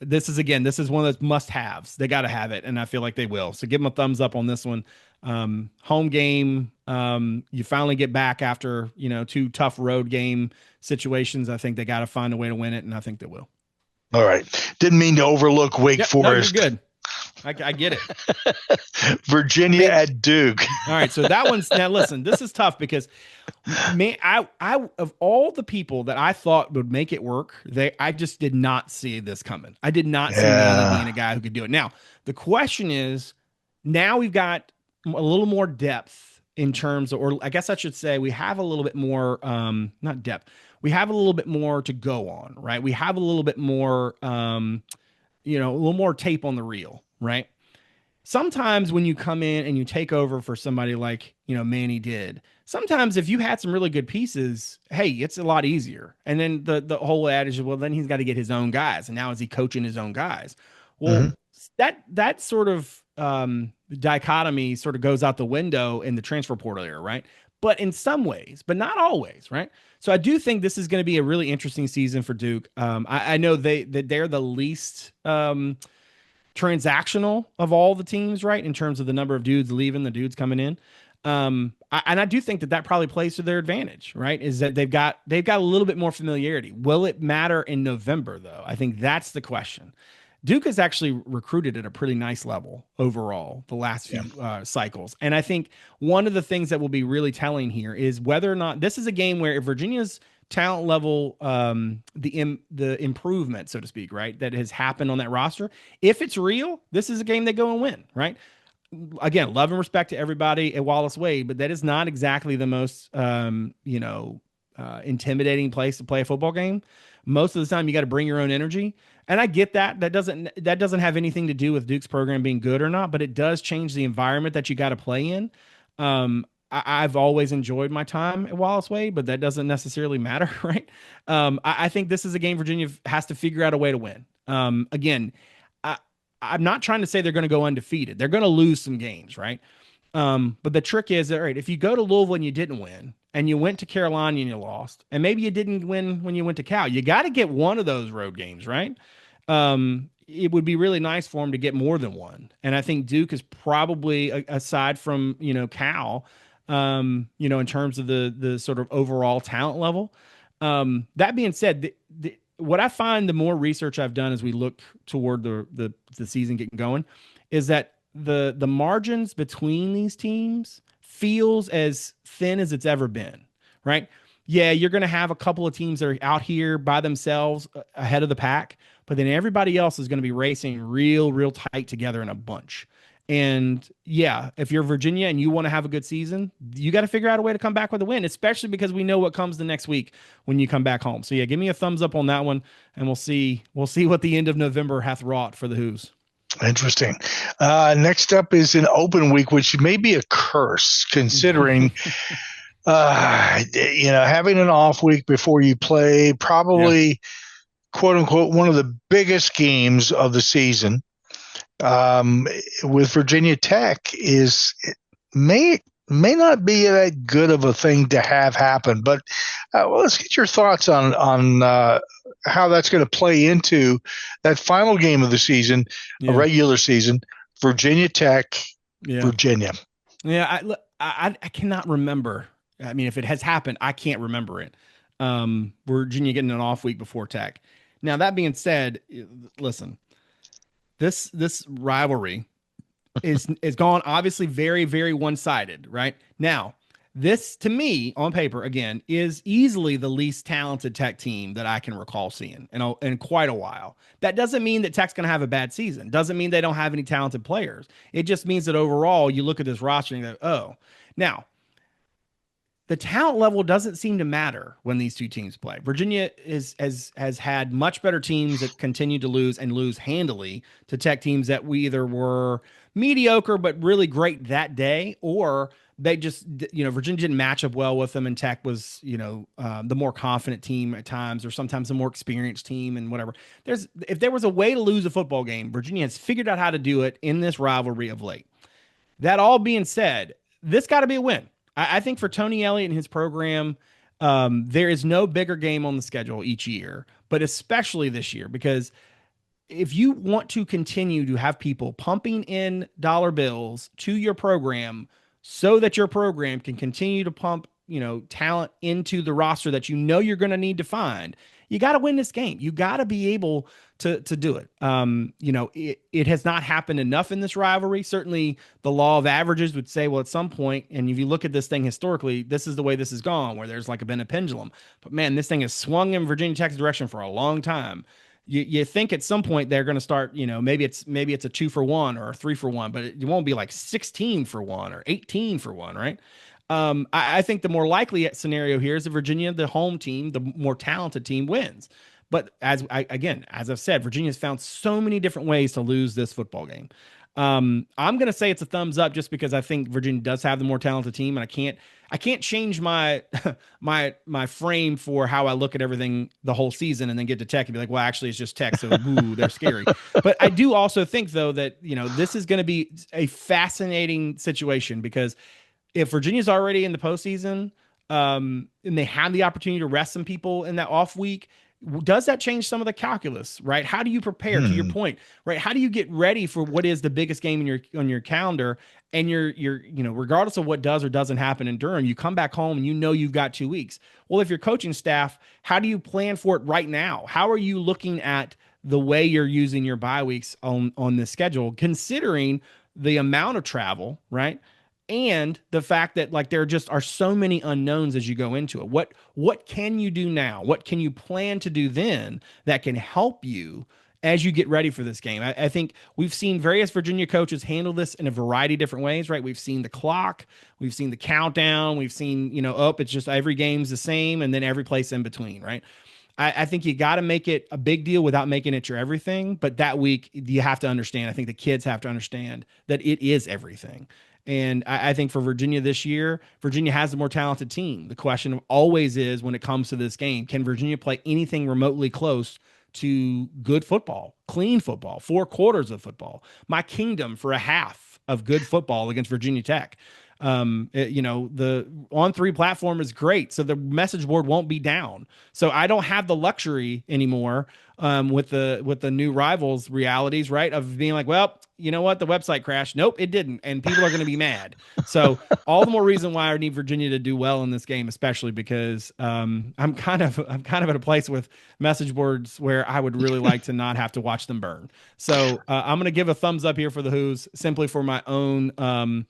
C: This is one of those must-haves. They got to have it, and I feel like they will. So give them a thumbs up on this one. Home game. You finally get back after 2 tough road game situations. I think they got to find a way to win it, and I think they will.
B: All right. Didn't mean to overlook Wake Forest.
C: No, you're good. I get it.
B: Virginia at Duke.
C: All right. So that one's, now listen, this is tough because I of all the people that I thought would make it work, I just did not see this coming. I did not see Manny being a guy who could do it. Now, the question is, now we've got a little more depth in terms of, or I guess I should say we have a little bit more, not depth. We have a little bit more to go on, right? We have a little bit more, a little more tape on the reel, right? Sometimes when you come in and you take over for somebody like, Manny did, sometimes if you had some really good pieces, hey, it's a lot easier. And then the whole adage is, well, then he's got to get his own guys. And now is he coaching his own guys? Well, that sort of dichotomy sort of goes out the window in the transfer portal era, right? But in some ways, but not always, right? So I do think this is going to be a really interesting season for Duke. I know they're the least transactional of all the teams, right? In terms of the number of dudes leaving, the dudes coming in. I do think that probably plays to their advantage, right? Is that they've got a little bit more familiarity. Will it matter in November though? I think that's the question. Duke has actually recruited at a pretty nice level overall the last few cycles. And I think one of the things that will be really telling here is whether or not this is a game where if Virginia's talent level, the improvement, so to speak, right, that has happened on that roster, if it's real, this is a game they go and win, right? Again, love and respect to everybody at Wallace Wade, but that is not exactly the most, intimidating place to play a football game. Most of the time, you got to bring your own energy, and I get that. That doesn't have anything to do with Duke's program being good or not, but it does change the environment that you got to play in. I've always enjoyed my time at Wallace Wade, but that doesn't necessarily matter, right? I think this is a game Virginia has to figure out a way to win. Again, I'm not trying to say they're going to go undefeated. They're going to lose some games, right? But the trick is, all right, if you go to Louisville and you didn't win, and you went to Carolina and you lost, and maybe you didn't win when you went to Cal, you got to get one of those road games, right? It would be really nice for them to get more than one. And I think Duke is probably, aside from, Cal, in terms of the sort of overall talent level. That being said, what I find the more research I've done as we look toward the season getting going is that the margins between these teams feels as thin as it's ever been, right? Yeah, you're going to have a couple of teams that are out here by themselves ahead of the pack, but then everybody else is going to be racing real tight together in a bunch. And yeah, if you're Virginia and you want to have a good season, you got to figure out a way to come back with a win, especially because we know what comes the next week when you come back home. So yeah, give me a thumbs up on that one, and we'll see what the end of November hath wrought for the Hoos.
B: Interesting. Next up is an open week, which may be a curse considering, having an off week before you play probably, quote unquote, one of the biggest games of the season. With Virginia Tech may not be that good of a thing to have happen, but let's get your thoughts on how that's going to play into that final game of the season, a regular season, Virginia Tech, Virginia.
C: Yeah, I cannot remember. I mean, if it has happened, I can't remember it. Virginia getting an off week before Tech. Now, that being said, listen, this rivalry is gone obviously very, very one-sided, right? Now, this to me on paper, again, is easily the least talented Tech team that I can recall seeing in quite a while. That doesn't mean that Tech's going to have a bad season. Doesn't mean they don't have any talented players. It just means that overall you look at this roster and you go, oh. Now, the talent level doesn't seem to matter when these two teams play. Virginia has had much better teams that continue to lose and lose handily to Tech teams that we either were mediocre but really great that day, or they just, Virginia didn't match up well with them, and Tech was, the more confident team at times, or sometimes the more experienced team and whatever. If there was a way to lose a football game, Virginia has figured out how to do it in this rivalry of late. That all being said, this got to be a win. I think for Tony Elliott and his program, there is no bigger game on the schedule each year, but especially this year, because if you want to continue to have people pumping in dollar bills to your program so that your program can continue to pump, talent into the roster that you're going to need to find, you got to win this game. You got to be able to do it. It has not happened enough in this rivalry. Certainly the law of averages would say, well, at some point, and if you look at this thing historically, this is the way this has gone, where there's been a pendulum. But man, this thing has swung in Virginia Tech's direction for a long time. You think at some point they're going to start, maybe it's a 2-for-1 or a 3-for-1, but it won't be like 16-for-1 or 18-for-1, right? I think the more likely scenario here is that Virginia, the home team, the more talented team, wins. But as I've said, Virginia's found so many different ways to lose this football game. I'm going to say it's a thumbs up just because I think Virginia does have the more talented team, and I can't change my my frame for how I look at everything the whole season and then get to Tech and be like, well, actually it's just Tech, so ooh, they're scary. But I do also think though that, this is going to be a fascinating situation, because if Virginia's already in the postseason, and they have the opportunity to rest some people in that off week, does that change some of the calculus, right? How do you prepare, to your point, right? How do you get ready for what is the biggest game on your calendar? And you're regardless of what does or doesn't happen in Durham, you come back home and you've got 2 weeks. Well, if you're coaching staff, how do you plan for it right now? How are you looking at the way you're using your bye weeks on this schedule, considering the amount of travel, right? and the fact that like there just are so many unknowns as you go into it. What can you do now? What can you plan to do then that can help you as you get ready for this game? I think we've seen various Virginia coaches handle this in a variety of different ways, right? We've seen the clock, we've seen the countdown, we've seen, it's just every game's the same, and then every place in between, right? I think you got to make it a big deal without making it your everything. But that week, you have to understand, I think the kids have to understand that it is everything. And I think for Virginia this year, Virginia has the more talented team. The question always is, when it comes to this game, can Virginia play anything remotely close to good football, clean football, 4 quarters of football, my kingdom for a half of good football against Virginia Tech? The On3 platform is great, so the message board won't be down. So I don't have the luxury anymore with the new rivals realities, right? Of being like, well, you know what, the website crashed. Nope, it didn't, and people are going to be mad. So all the more reason why I need Virginia to do well in this game, especially because I'm kind of at a place with message boards where I would really like to not have to watch them burn. So I'm going to give a thumbs up here for the Who's, simply for my own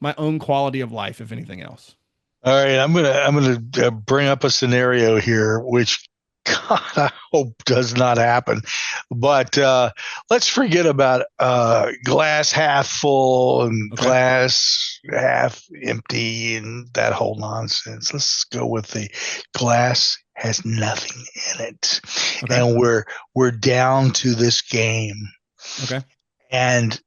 C: my own quality of life, if anything else.
B: All right, I'm gonna bring up a scenario here, which God, I hope does not happen. But let's forget about glass half full and glass half empty and that whole nonsense. Let's go with the glass has nothing in it, and we're down to this game.
C: Okay,
B: and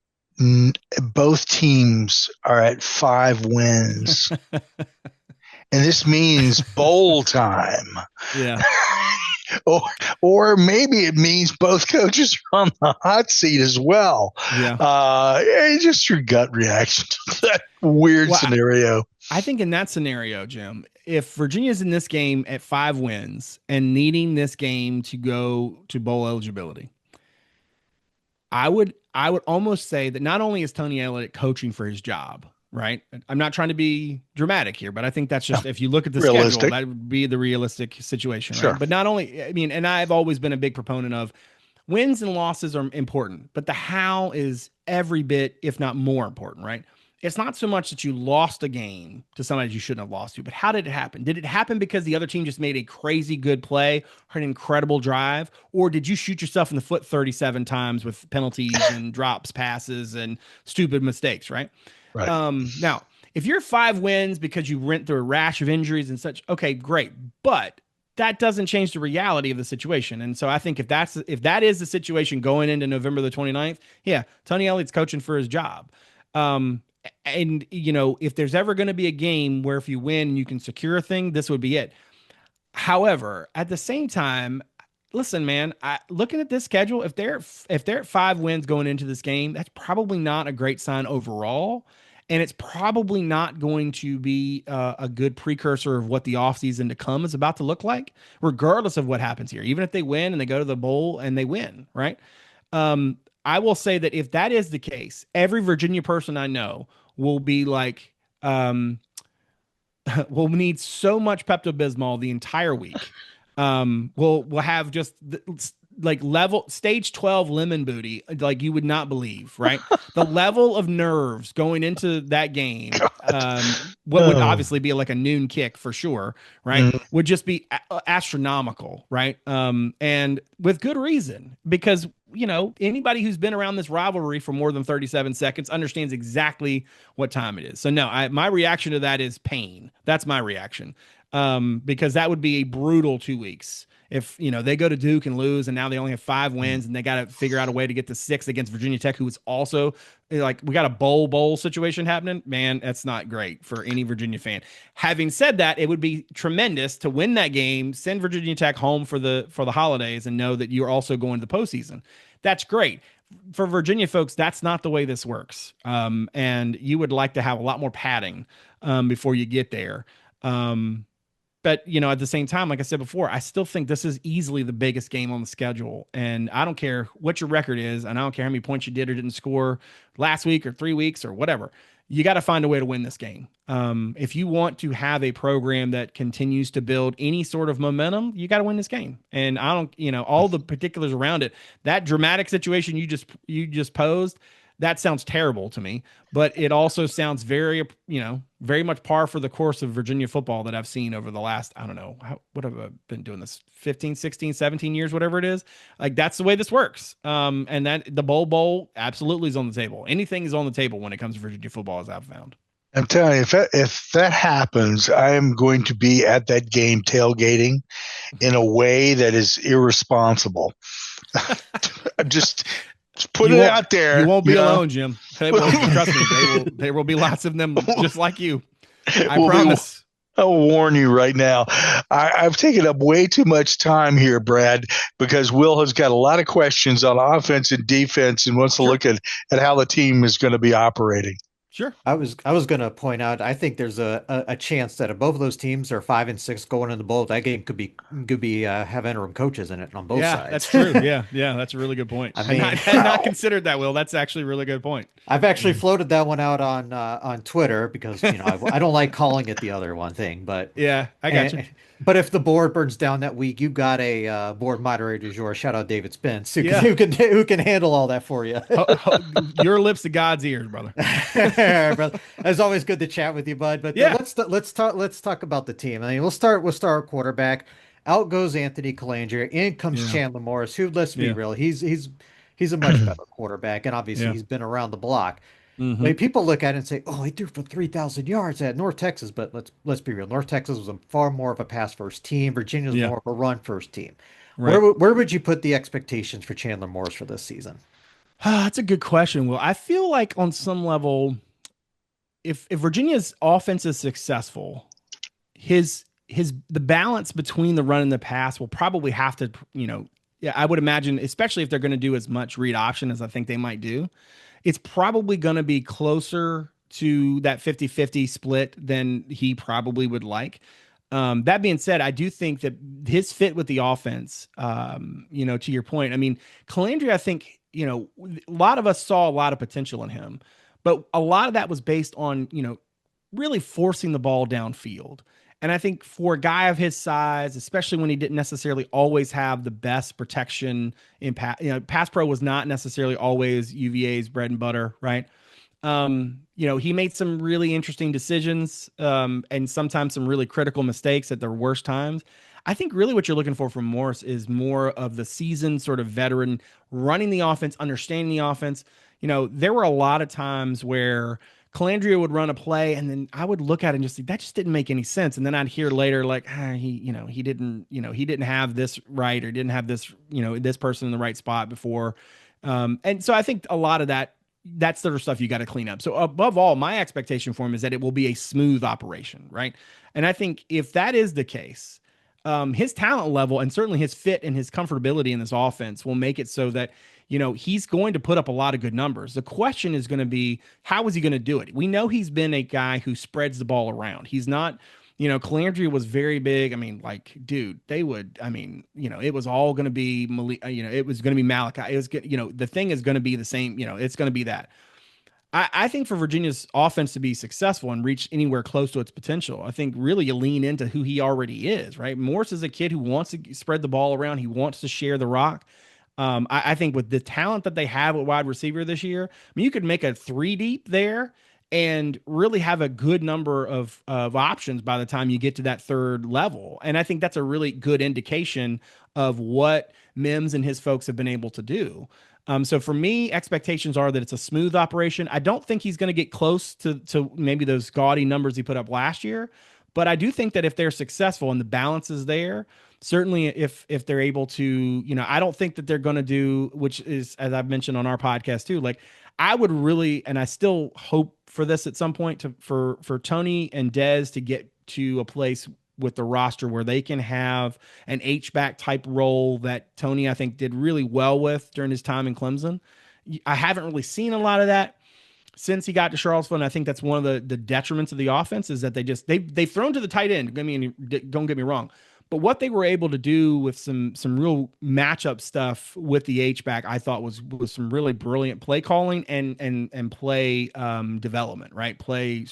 B: both teams are at 5 wins. And this means bowl time.
C: Yeah.
B: or maybe it means both coaches are on the hot seat as well.
C: Yeah.
B: Just your gut reaction to that weird scenario.
C: I think in that scenario, Jim, if Virginia's in this game at 5 wins and needing this game to go to bowl eligibility, I would almost say that not only is Tony Elliott coaching for his job, right? I'm not trying to be dramatic here, but I think that's just, if you look at the schedule, that would be the realistic situation. Sure. Right? But not only, and I've always been a big proponent of wins and losses are important, but the how is every bit, if not more important, right? It's not so much that you lost a game to somebody you shouldn't have lost to, but how did it happen? Did it happen because the other team just made a crazy good play or an incredible drive? Or did you shoot yourself in the foot 37 times with penalties and drops, passes, and stupid mistakes, right?
B: Right.
C: Now, if you're 5 wins because you went through a rash of injuries and such, okay, great. But that doesn't change the reality of the situation. And so I think if that is the situation going into November the 29th, yeah, Tony Elliott's coaching for his job. And, if there's ever going to be a game where if you win, you can secure a thing, this would be it. However, at the same time, listen, man, looking at this schedule, if they're at 5 wins going into this game, that's probably not a great sign overall. And it's probably not going to be a good precursor of what the offseason to come is about to look like, regardless of what happens here. Even if they win and they go to the bowl and they win, right? I will say that if that is the case, every Virginia person I know will be like, will need so much Pepto-Bismol the entire week. We'll have just like level stage 12 lemon booty, like you would not believe, right? The level of nerves going into that game, what would obviously be like a noon kick for sure, right? Would just be astronomical, right? And with good reason, because anybody who's been around this rivalry for more than 37 seconds understands exactly what time it is. So no, my reaction to that is pain. That's my reaction. Because that would be a brutal 2 weeks. If, they go to Duke and lose and now they only have 5 wins and they got to figure out a way to get to 6 against Virginia Tech, who is also like, we got a bowl situation happening, man, that's not great for any Virginia fan. Having said that, it would be tremendous to win that game, send Virginia Tech home for the holidays and know that you're also going to the postseason. That's great. For Virginia folks, that's not the way this works. And you would like to have a lot more padding before you get there. But, at the same time, like I said before, I still think this is easily the biggest game on the schedule. And I don't care what your record is, and I don't care how many points you did or didn't score last week or 3 weeks or whatever. You got to find a way to win this game. If you want to have a program that continues to build any sort of momentum, you got to win this game. And I don't, all the particulars around it, that dramatic situation you just posed, that sounds terrible to me, but it also sounds very, very much par for the course of Virginia football that I've seen over the last, I don't know, what have I been doing this 15, 16, 17 years, whatever it is. Like, that's the way this works. And that the bowl absolutely is on the table. Anything is on the table when it comes to Virginia football, as I've found.
B: I'm telling you, if that happens, I am going to be at that game tailgating in a way that is irresponsible. just put it out there.
C: You won't be alone, Jim. Trust me, there will be lots of them just like you. I promise.
B: I'll warn you right now. I've taken up way too much time here, Brad, because Will has got a lot of questions on offense and defense and wants to look at how the team is going to be operating.
C: Sure.
D: I was going to point out, I think there's a chance that if both of those teams are 5-6 going in the bowl, that game could be have interim coaches in it on both sides.
C: Yeah, that's true. Yeah, that's a really good point. I mean, I had not considered that, Will. That's actually a really good point.
D: I've actually floated that one out on Twitter because I don't like calling it the other one thing, but
C: yeah, I got you.
D: But if the board burns down that week, you got a board moderator, shout out David Spence, who can handle all that for you.
C: Your lips to God's ears, brother.
D: Brother. It's always good to chat with you, bud. But yeah, let's talk about the team. I mean, we'll start quarterback. Out goes Anthony Colandrea. In comes Chandler Morris, who, let's be real, he's a much better quarterback, and obviously he's been around the block. Mm-hmm. I mean, people look at it and say, "Oh, he threw for 3,000 yards at North Texas," but let's be real. North Texas was far more of a pass first team. Virginia was more of a run first team. Right. Where would you put the expectations for Chandler Morris for this season?
C: That's a good question. Well, I feel like on some level, if Virginia's offense is successful, the balance between the run and the pass will probably have to, I would imagine, especially if they're going to do as much read option as I think they might do, it's probably going to be closer to that 50-50 split than he probably would like. That being said, I do think that his fit with the offense, to your point, I mean, Colandrea, I think, a lot of us saw a lot of potential in him, but a lot of that was based on, really forcing the ball downfield. And I think for a guy of his size, especially when he didn't necessarily always have the best protection in pass pro was not necessarily always UVA's bread and butter, right? He made some really interesting decisions and sometimes some really critical mistakes at the worst times. I think really what you're looking for from Morris is more of the seasoned sort of veteran running the offense, understanding the offense. There were a lot of times where Colandrea would run a play, and then I would look at it and just think that just didn't make any sense. And then I'd hear later, like, he didn't have this right, or didn't have this, this person in the right spot before. And so I think a lot of that sort of stuff you got to clean up. So above all, my expectation for him is that it will be a smooth operation, right? And I think if that is the case, his talent level and certainly his fit and his comfortability in this offense will make it so that, he's going to put up a lot of good numbers. The question is going to be, how is he going to do it? We know he's been a guy who spreads the ball around. He's not, Colandrea was very big. I mean, like, dude, it was all going to be, it was going to be Malachi. It was, the thing is going to be the same, it's going to be that. I think for Virginia's offense to be successful and reach anywhere close to its potential, I think really you lean into who he already is, right? Morris is a kid who wants to spread the ball around. He wants to share the rock. I think with the talent that they have at wide receiver this year, I mean, you could make a 3 deep there and really have a good number of options by the time you get to that third level. And I think that's a really good indication of what Mims and his folks have been able to do. So for me, expectations are that it's a smooth operation. I don't think he's going to get close to maybe those gaudy numbers he put up last year, but I do think that if they're successful and the balance is there, certainly if they're able to, I don't think that they're going to do, which is, as I've mentioned on our podcast too, like I would really, and I still hope for this at some point for Tony and Dez to get to a place with the roster where they can have an H-back type role that Tony, I think, did really well with during his time in Clemson. I haven't really seen a lot of that since he got to Charlottesville, and I think that's one of the detriments of the offense is that they've thrown to the tight end. I mean, don't get me wrong, But what they were able to do with some real matchup stuff with the H-back, I thought was some really brilliant play calling and play development, right? Play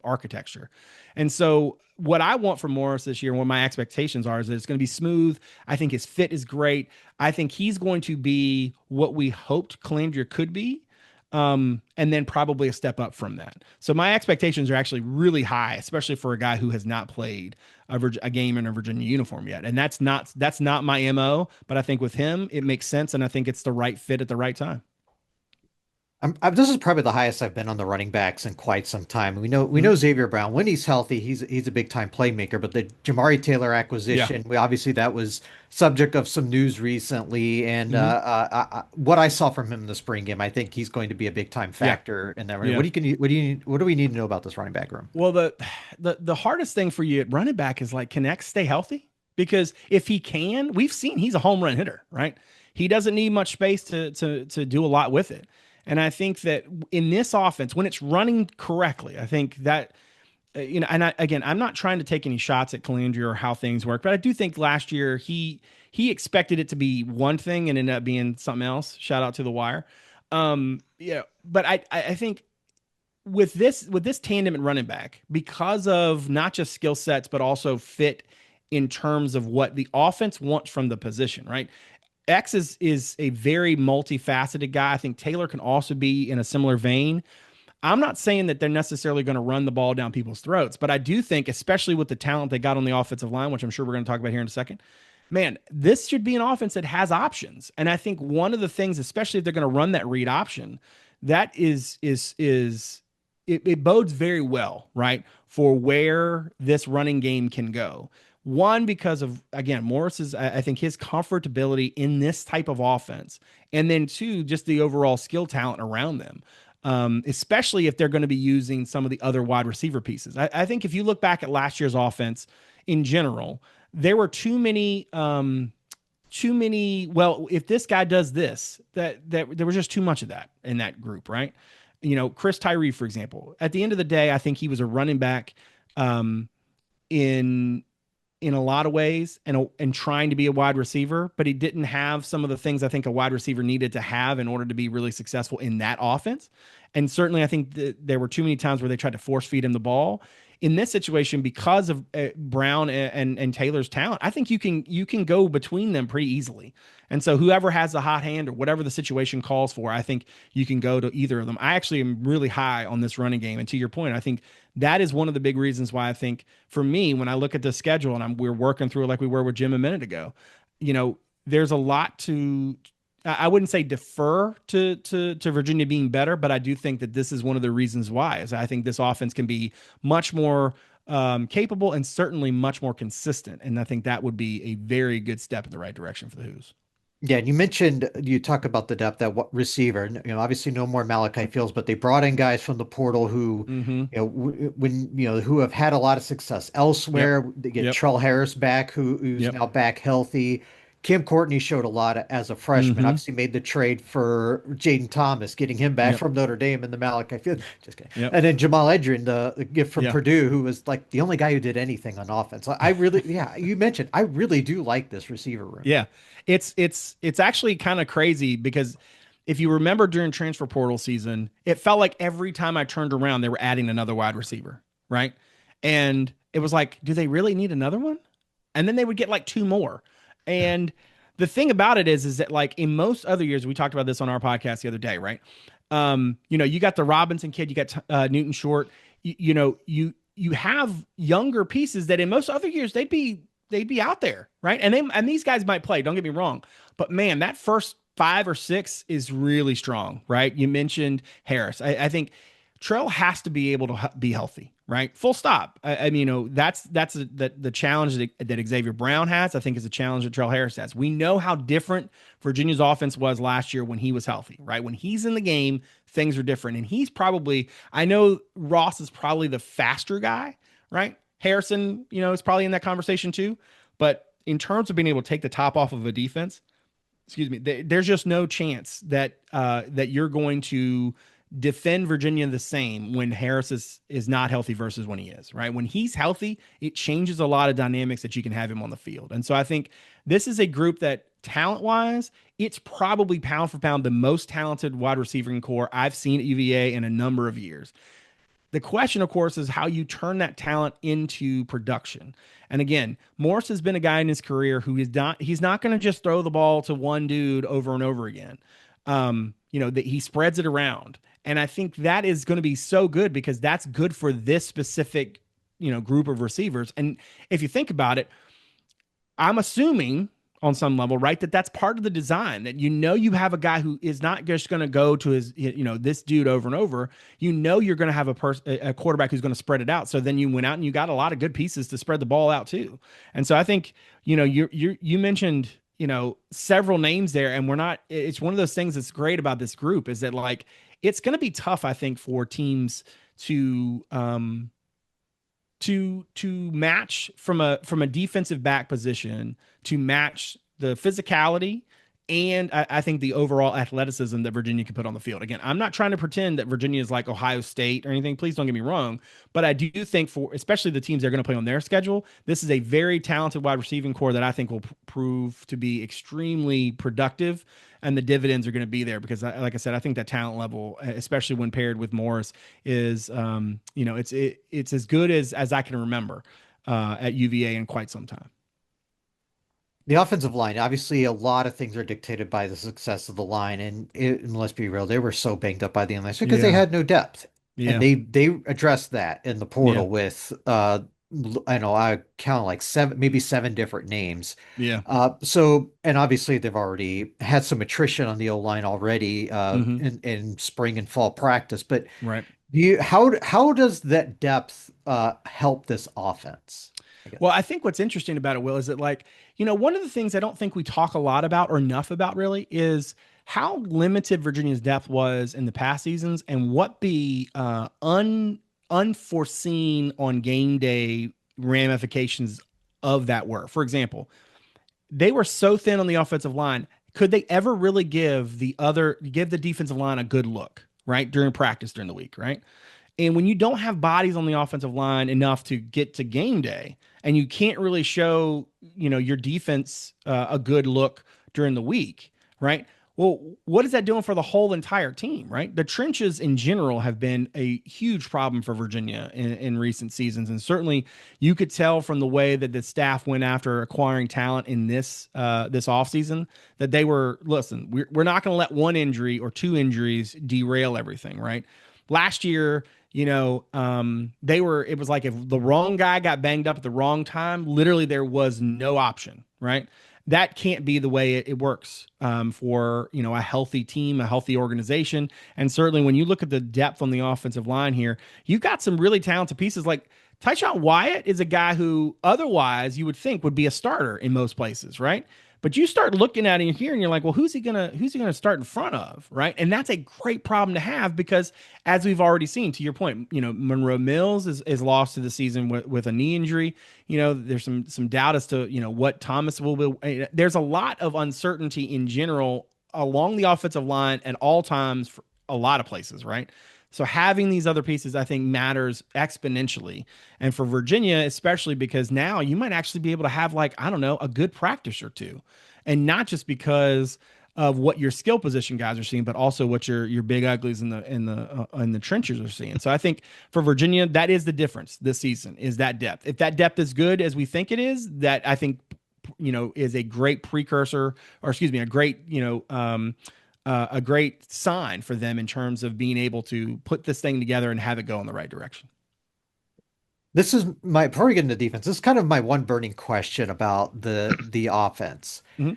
C: architecture. And so what I want from Morris this year, and what my expectations are, is that it's going to be smooth. I think his fit is great. I think he's going to be what we hoped Calandria could be. And then probably a step up from that. So my expectations are actually really high, especially for a guy who has not played a game in a Virginia uniform yet. And that's not my MO, but I think with him, it makes sense. And I think it's the right fit at the right time.
D: This is probably the highest I've been on the running backs in quite some time. We know Xavier Brown, when he's healthy, he's a big time playmaker. But the Jamari Taylor acquisition, obviously that was subject of some news recently. And what I saw from him in the spring game, I think he's going to be a big time factor in that. Yeah. What do we need to know about this running back room?
C: Well, the hardest thing for you at running back is like, can X stay healthy? Because if he can, we've seen he's a home run hitter, right? He doesn't need much space to do a lot with it. And I think that in this offense, when it's running correctly, I think that, I'm not trying to take any shots at Calandria or how things work, but I do think last year he expected it to be one thing and ended up being something else. Shout out to the Wire. But I think with this tandem at running back, because of not just skill sets, but also fit in terms of what the offense wants from the position, right? X is a very multifaceted guy. I think Taylor can also be in a similar vein. I'm not saying that they're necessarily going to run the ball down people's throats, but I do think, especially with the talent they got on the offensive line, which I'm sure we're going to talk about here in a second, man, this should be an offense that has options. And I think one of the things, especially if they're going to run that read option, that it bodes very well, right, for where this running game can go. One, because of, again, Morris's, I think his comfortability in this type of offense. And then two, just the overall skill talent around them, especially if they're going to be using some of the other wide receiver pieces. I think if you look back at last year's offense in general, there were too many, well, if this guy does this, that there was just too much of that in that group, right? Chris Tyree, for example, at the end of the day, I think he was a running back in a lot of ways and trying to be a wide receiver, but he didn't have some of the things I think a wide receiver needed to have in order to be really successful in that offense. And certainly I think there were too many times where they tried to force feed him the ball. In this situation, because of Brown and Taylor's talent, I think you can go between them pretty easily. And so whoever has the hot hand or whatever the situation calls for, I think you can go to either of them. I actually am really high on this running game. And to your point, I think that is one of the big reasons why I think for me, when I look at the schedule and we're working through it like we were with Jim a minute ago, there's a lot to, I wouldn't say defer to Virginia being better, but I do think that this is one of the reasons why, is I think this offense can be much more capable and certainly much more consistent. And I think that would be a very good step in the right direction for the Hoos.
D: Yeah, and you talk about the depth at what receiver. Obviously no more Malachi Fields, but they brought in guys from the portal who, who have had a lot of success elsewhere. Yep. They get Trell Harris back, who's now back healthy. Kim Courtney showed a lot as a freshman. Obviously made the trade for Jaden Thomas, getting him back from Notre Dame in the Malachi Field. Just kidding. And then Jamal Edrin, the gift from Purdue, who was like the only guy who did anything on offense. I really, you mentioned, I really do like this receiver room.
C: Yeah, it's actually kind of crazy because if you remember during transfer portal season, it felt like every time I turned around, they were adding another wide receiver, right? And it was like, do they really need another one? And then they would get like two more. And the thing about it is that like in most other years, we talked about this on our podcast the other day, right? You got the Robinson kid, you got Newton Short, you have younger pieces that in most other years, they'd be out there, right? And these guys might play, don't get me wrong, but man, that first 5 or 6 is really strong, right? You mentioned Harris. I think Trell has to be able to be healthy, right? Full stop. That's the challenge that Xavier Brown has. I think is a challenge that Trell Harris has. We know how different Virginia's offense was last year when he was healthy, right? When he's in the game, things are different. And he's probably, I know Ross is probably the faster guy, right? Harrison, is probably in that conversation too. But in terms of being able to take the top off of a defense, there's just no chance that you're going to defend Virginia the same when Harris is not healthy versus when he is, right? When he's healthy, it changes a lot of dynamics that you can have him on the field. And so I think this is a group that talent-wise, it's probably pound for pound the most talented wide receiving core I've seen at UVA in a number of years. The question, of course, is how you turn that talent into production. And again, Morris has been a guy in his career who he's not going to just throw the ball to one dude over and over again. That he spreads it around. And I think that is going to be so good because that's good for this specific, group of receivers. And if you think about it, I'm assuming on some level, right, that's part of the design, that you have a guy who is not just going to go to his, this dude over and over. You're going to have a quarterback who's going to spread it out. So then you went out and you got a lot of good pieces to spread the ball out too. And so I think, you mentioned, several names there, and it's one of those things that's great about this group is that like, it's going to be tough, I think, for teams to match from a defensive back position to match the physicality and I think the overall athleticism that Virginia can put on the field. Again, I'm not trying to pretend that Virginia is like Ohio State or anything. Please don't get me wrong. But I do think for especially the teams they're going to play on their schedule, this is a very talented wide receiving core that I think will prove to be extremely productive. And the dividends are going to be there because, like I said, I think that talent level, especially when paired with Morris, is it's as good as I can remember at UVA in quite some time.
D: The offensive line, obviously, a lot of things are dictated by the success of the line, and let's be real, they were so banged up by the end because they had no depth, and they addressed that in the portal with I count like seven different names. And obviously they've already had some attrition on the O-line already in spring and fall practice. But how does that depth help this offense?
C: Well, I think what's interesting about it, Will, is that one of the things I don't think we talk a lot about or enough about really is how limited Virginia's depth was in the past seasons and what the unforeseen on game day ramifications of that were. For example, they were so thin on the offensive line. Could they ever really give the defensive line a good look, right? During practice, during the week, right? And when you don't have bodies on the offensive line enough to get to game day and you can't really show, your defense a good look during the week, right? Well, what is that doing for the whole entire team, right? The trenches in general have been a huge problem for Virginia in recent seasons. And certainly you could tell from the way that the staff went after acquiring talent in this offseason that they were, we're not going to let one injury or two injuries derail everything, right? Last year, it was like if the wrong guy got banged up at the wrong time, literally there was no option, right? That can't be the way it works for, a healthy team, a healthy organization. And certainly when you look at the depth on the offensive line here, you've got some really talented pieces. Like Tyshawn Wyatt is a guy who otherwise you would think would be a starter in most places, right? But you start looking at it here and you're like, well, who's he gonna start in front of, right? And that's a great problem to have because, as we've already seen, to your point, Monroe Mills is lost to the season with a knee injury. There's some doubt as to what Thomas will be. There's a lot of uncertainty in general along the offensive line at all times for a lot of places, right? So having these other pieces, I think, matters exponentially. And for Virginia, especially because now you might actually be able to have a good practice or two. And not just because of what your skill position guys are seeing, but also what your big uglies in the trenches are seeing. So I think for Virginia, that is the difference this season, is that depth. If that depth is good as we think it is, that I think, is a great precursor, or excuse me, a great sign for them in terms of being able to put this thing together and have it go in the right direction.
D: This is before we get into defense, this is kind of my one burning question about the offense. Mm-hmm.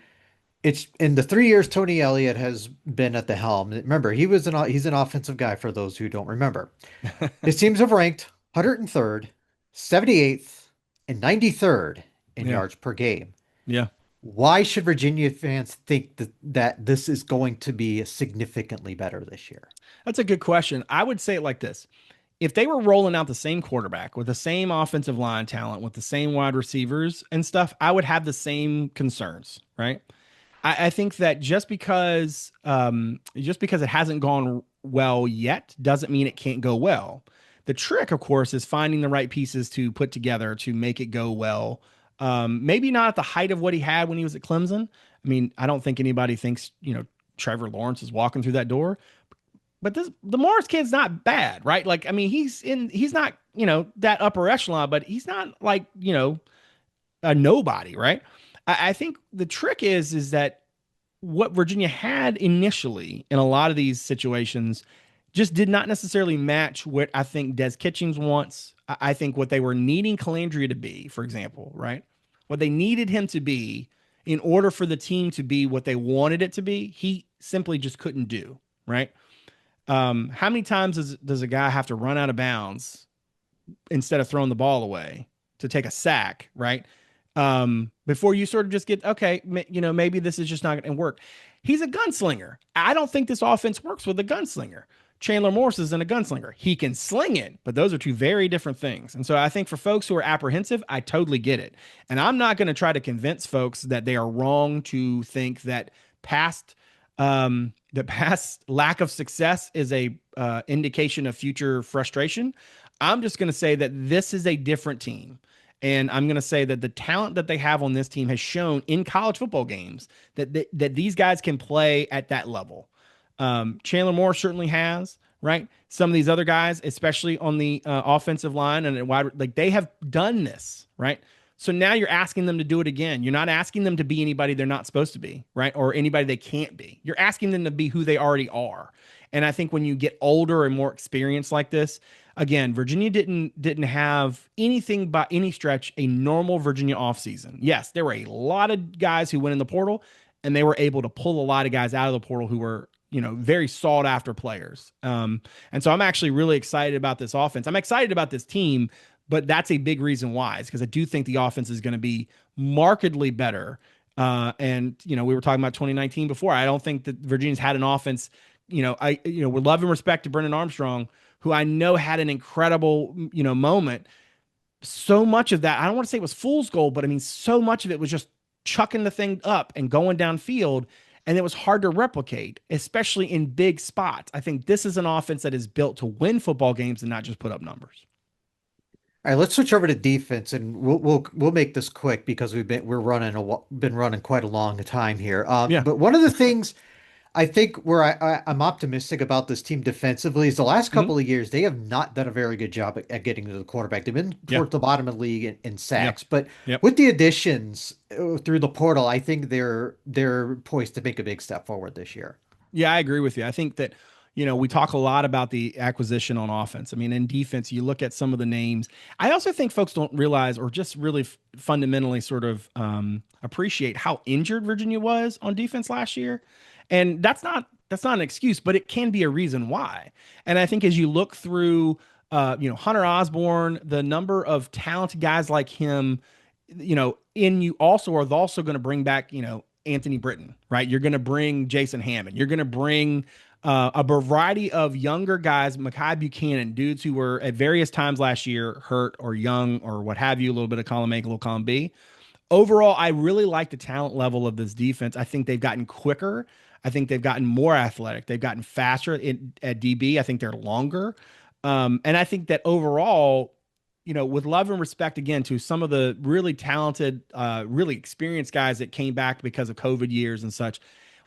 D: It's in the 3 years Tony Elliott has been at the helm. Remember, he's an offensive guy for those who don't remember. His teams have ranked 103rd, 78th, and 93rd in yards per game.
C: Yeah.
D: Why should Virginia fans think that this is going to be significantly better this year?
C: That's a good question. I would say it like this. If they were rolling out the same quarterback with the same offensive line talent, with the same wide receivers and stuff, I would have the same concerns, right? I think that just because it hasn't gone well yet doesn't mean it can't go well. The trick, of course, is finding the right pieces to put together to make it go well. Maybe not at the height of what he had when he was at Clemson. I mean, I don't think anybody thinks, Trevor Lawrence is walking through that door, but the Morris kid's not bad, right? Like, I mean, he's not, that upper echelon, but he's not like, a nobody, right? I think the trick is that what Virginia had initially in a lot of these situations just did not necessarily match what I think Des Kitchings wants. I think what they were needing Calandria to be, for example, right? What they needed him to be in order for the team to be what they wanted it to be, he simply just couldn't do, right? How many times does a guy have to run out of bounds instead of throwing the ball away to take a sack, right? Before you sort of just get, okay, maybe this is just not going to work. He's a gunslinger. I don't think this offense works with a gunslinger. Chandler Morris isn't a gunslinger. He can sling it, but those are two very different things. And so I think for folks who are apprehensive, I totally get it. And I'm not going to try to convince folks that they are wrong to think that past lack of success is a indication of future frustration. I'm just going to say that this is a different team. And I'm going to say that the talent that they have on this team has shown in college football games that these guys can play at that level. Chandler Moore certainly has, right? Some of these other guys, especially on the offensive line and wide, like they have done this, right? So now you're asking them to do it again. You're not asking them to be anybody they're not supposed to be, right? Or anybody they can't be. You're asking them to be who they already are. And I think when you get older and more experienced like this, again, Virginia didn't have anything by any stretch a normal Virginia offseason. Yes, there were a lot of guys who went in the portal, and they were able to pull a lot of guys out of the portal who were, very sought after players. And so I'm actually really excited about this offense. I'm excited about this team, but that's a big reason why, is because I do think the offense is going to be markedly better. And we were talking about 2019 before. I don't think that Virginia's had an offense, with love and respect to Brennan Armstrong, who I know had an incredible, moment. So much of that, I don't want to say it was fool's gold, but I mean, so much of it was just chucking the thing up and going downfield. And it was hard to replicate, especially in big spots. I think this is an offense that is built to win football games and not just put up numbers.
D: All right, let's switch over to defense, and we'll make this quick because we've been running quite a long time here. But one of the things I think where I'm optimistic about this team defensively is the last couple of years, they have not done a very good job at getting to the quarterback. They've been towards the bottom of the league in sacks, but with the additions through the portal, I think they're poised to make a big step forward this year.
C: Yeah, I agree with you. I think that, we talk a lot about the acquisition on offense. I mean, in defense, you look at some of the names. I also think folks don't realize or just really fundamentally sort of appreciate how injured Virginia was on defense last year. And that's not an excuse, but it can be a reason why. And I think as you look through, Hunter Osborne, the number of talented guys like him, you also are going to bring back, Anthony Britton, right? You're going to bring Jason Hammond. You're going to bring a variety of younger guys, Mekhi Buchanan, dudes who were at various times last year hurt or young or what have you, a little bit of column A, a little column B. Overall, I really like the talent level of this defense. I think they've gotten quicker. I think they've gotten more athletic. They've gotten faster at DB. I think they're longer. And I think that overall, with love and respect, again, to some of the really talented, really experienced guys that came back because of COVID years and such,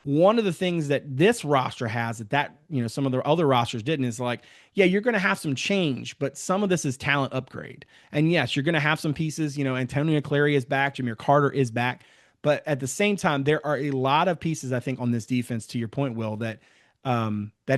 C: one of the things that this roster has that some of the other rosters didn't is like, yeah, you're going to have some change, but some of this is talent upgrade. And yes, you're going to have some pieces, Antonio Clary is back. Jameer Carter is back. But at the same time, there are a lot of pieces, I think, on this defense, to your point, Will, that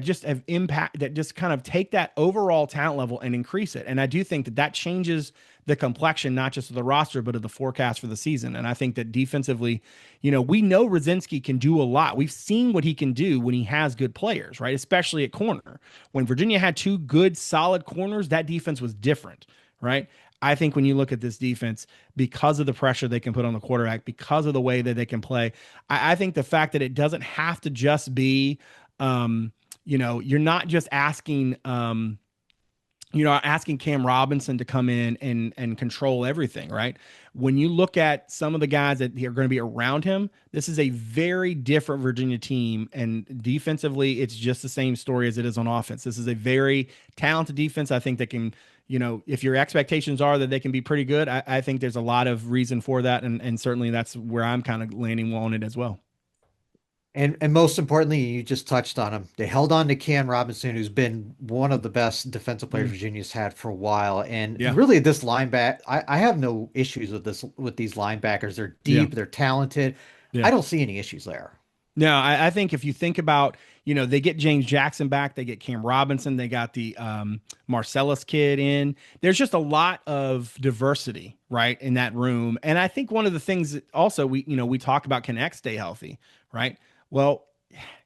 C: just have impact, that just kind of take that overall talent level and increase it. And I do think that changes the complexion, not just of the roster, but of the forecast for the season. And I think that defensively, we know Rosinski can do a lot. We've seen what he can do when he has good players, right? Especially at corner. When Virginia had two good, solid corners, that defense was different, right? I think when you look at this defense, because of the pressure they can put on the quarterback, because of the way that they can play, I think the fact that it doesn't have to just be, you're not just asking, asking Cam Robinson to come in and control everything, right? When you look at some of the guys that are going to be around him, this is a very different Virginia team. And defensively, it's just the same story as it is on offense. This is a very talented defense. I think that can, if your expectations are that they can be pretty good, I think there's a lot of reason for that. And certainly that's where I'm kind of landing on it as well.
D: And most importantly, you just touched on him. They held on to Cam Robinson, who's been one of the best defensive players Virginia's had for a while. And really, this linebacker, I have no issues with these linebackers. They're deep, they're talented. I don't see any issues there.
C: No, I think if you think about, they get James Jackson back, they get Cam Robinson, they got the Marcellus kid in. There's just a lot of diversity, right, in that room. And I think one of the things that also we talk about, can X stay healthy, right? Well,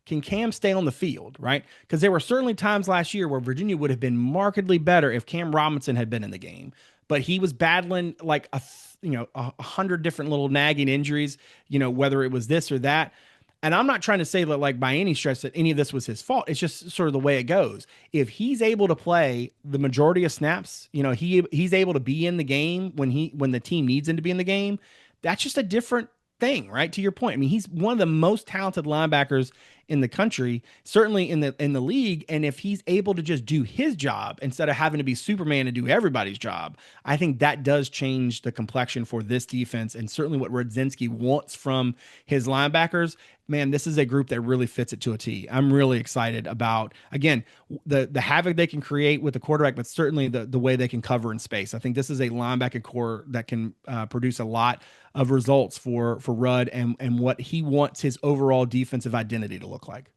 C: can Cam stay on the field, right? Because there were certainly times last year where Virginia would have been markedly better if Cam Robinson had been in the game, but he was battling like 100 different little nagging injuries, whether it was this or that. And I'm not trying to say that, like, by any stretch that any of this was his fault. It's just sort of the way it goes. If he's able to play the majority of snaps, he's able to be in the game when the team needs him to be in the game. That's just a different thing, right? To your point. I mean, he's one of the most talented linebackers in the country, certainly in the league. And if he's able to just do his job instead of having to be Superman and do everybody's job, I think that does change the complexion for this defense, and certainly what Rudzinski wants from his linebackers. Man, this is a group that really fits it to a T. I'm really excited about, again, the havoc they can create with the quarterback, but certainly the way they can cover in space. I think this is a linebacker core that can produce a lot of results for Rudd and what he wants his overall defensive identity to look like.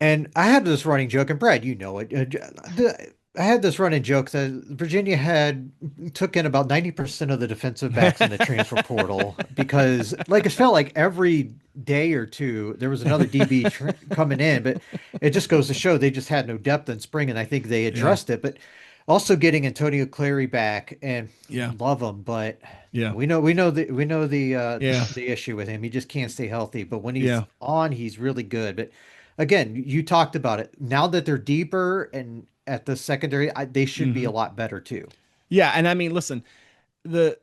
D: And I had this running joke, and Brad, you know it. I had this running joke that Virginia took in about 90% of the defensive backs in the transfer portal, because it felt like every day or two there was another DB coming in, but it just goes to show they just had no depth in spring, and I think they addressed it. But also getting Antonio Clary back, and love him, but we know the issue with him. He just can't stay healthy. But when he's on, he's really good. But again, you talked about it. Now that they're deeper and at the secondary, they should be a lot better too.
C: Yeah, and I mean, listen, the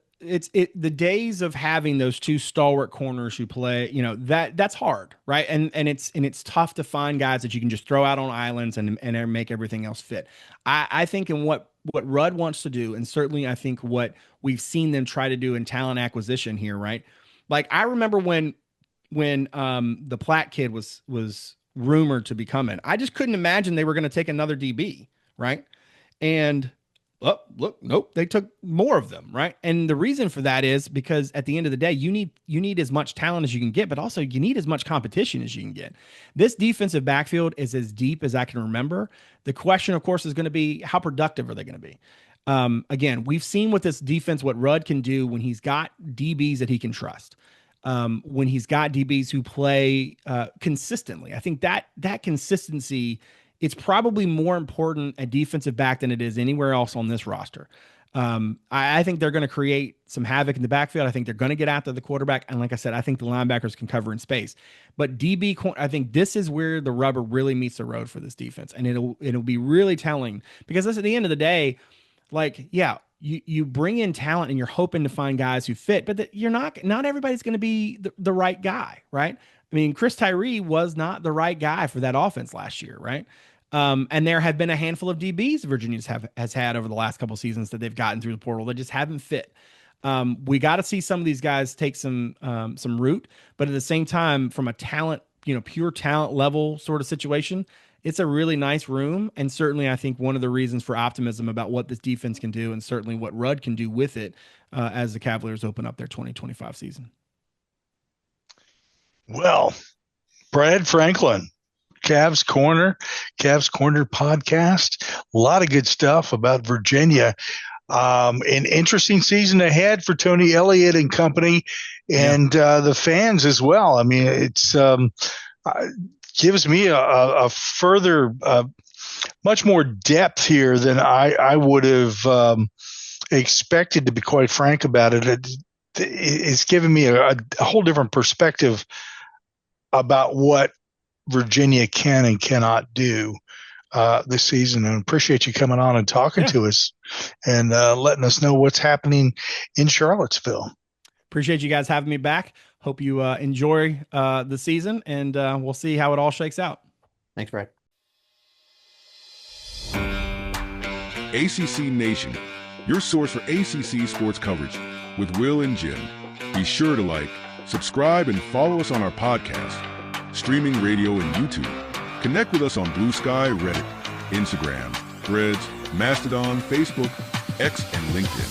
C: days of having those two stalwart corners who play, that's hard, right? And it's tough to find guys that you can just throw out on islands and make everything else fit. I think in what Rudd wants to do, and certainly I think what we've seen them try to do in talent acquisition here, right? Like, I remember when the Platt kid was rumored to be coming, I just couldn't imagine they were going to take another DB, right? And nope, they took more of them, right? And the reason for that is because at the end of the day, you need as much talent as you can get, but also you need as much competition as you can get. This defensive backfield is as deep as I can remember. The question, of course, is going to be, how productive are they going to be? Again, we've seen with this defense what Rudd can do when he's got DBs that he can trust. When he's got DBs who play consistently. I think that consistency, it's probably more important at defensive back than it is anywhere else on this roster. I think they're going to create some havoc in the backfield. I think they're going to get after the quarterback. And like I said, I think the linebackers can cover in space. But I think this is where the rubber really meets the road for this defense. And it'll be really telling, because at the end of the day, you bring in talent and you're hoping to find guys who fit, but not everybody's going to be the right guy, right? I mean, Chris Tyree was not the right guy for that offense last year, right? And there have been a handful of DBs Virginia has had over the last couple of seasons that they've gotten through the portal that just haven't fit. We got to see some of these guys take some root, but at the same time, from a talent, pure talent level sort of situation, it's a really nice room. And certainly I think one of the reasons for optimism about what this defense can do, and certainly what Rudd can do with it as the Cavaliers open up their 2025 season.
B: Well, Brad Franklin, Cavs Corner podcast. A lot of good stuff about Virginia. An interesting season ahead for Tony Elliott and company, and the fans as well. I mean, it's gives me a further, much more depth here than I would have expected, to be quite frank about it. It's given me a whole different perspective about what Virginia can and cannot do. this season, and appreciate you coming on and talking to us and letting us know what's happening in Charlottesville.
C: Appreciate you guys having me back. Hope you enjoy the season, and we'll see how it all shakes out.
D: Thanks, Brad.
A: ACC Nation, your source for ACC sports coverage with Will and Jim. Be sure to like, subscribe, and follow us on our podcast, streaming radio, and YouTube. Connect with us on Blue Sky, Reddit, Instagram, Threads, Mastodon, Facebook, X, and LinkedIn.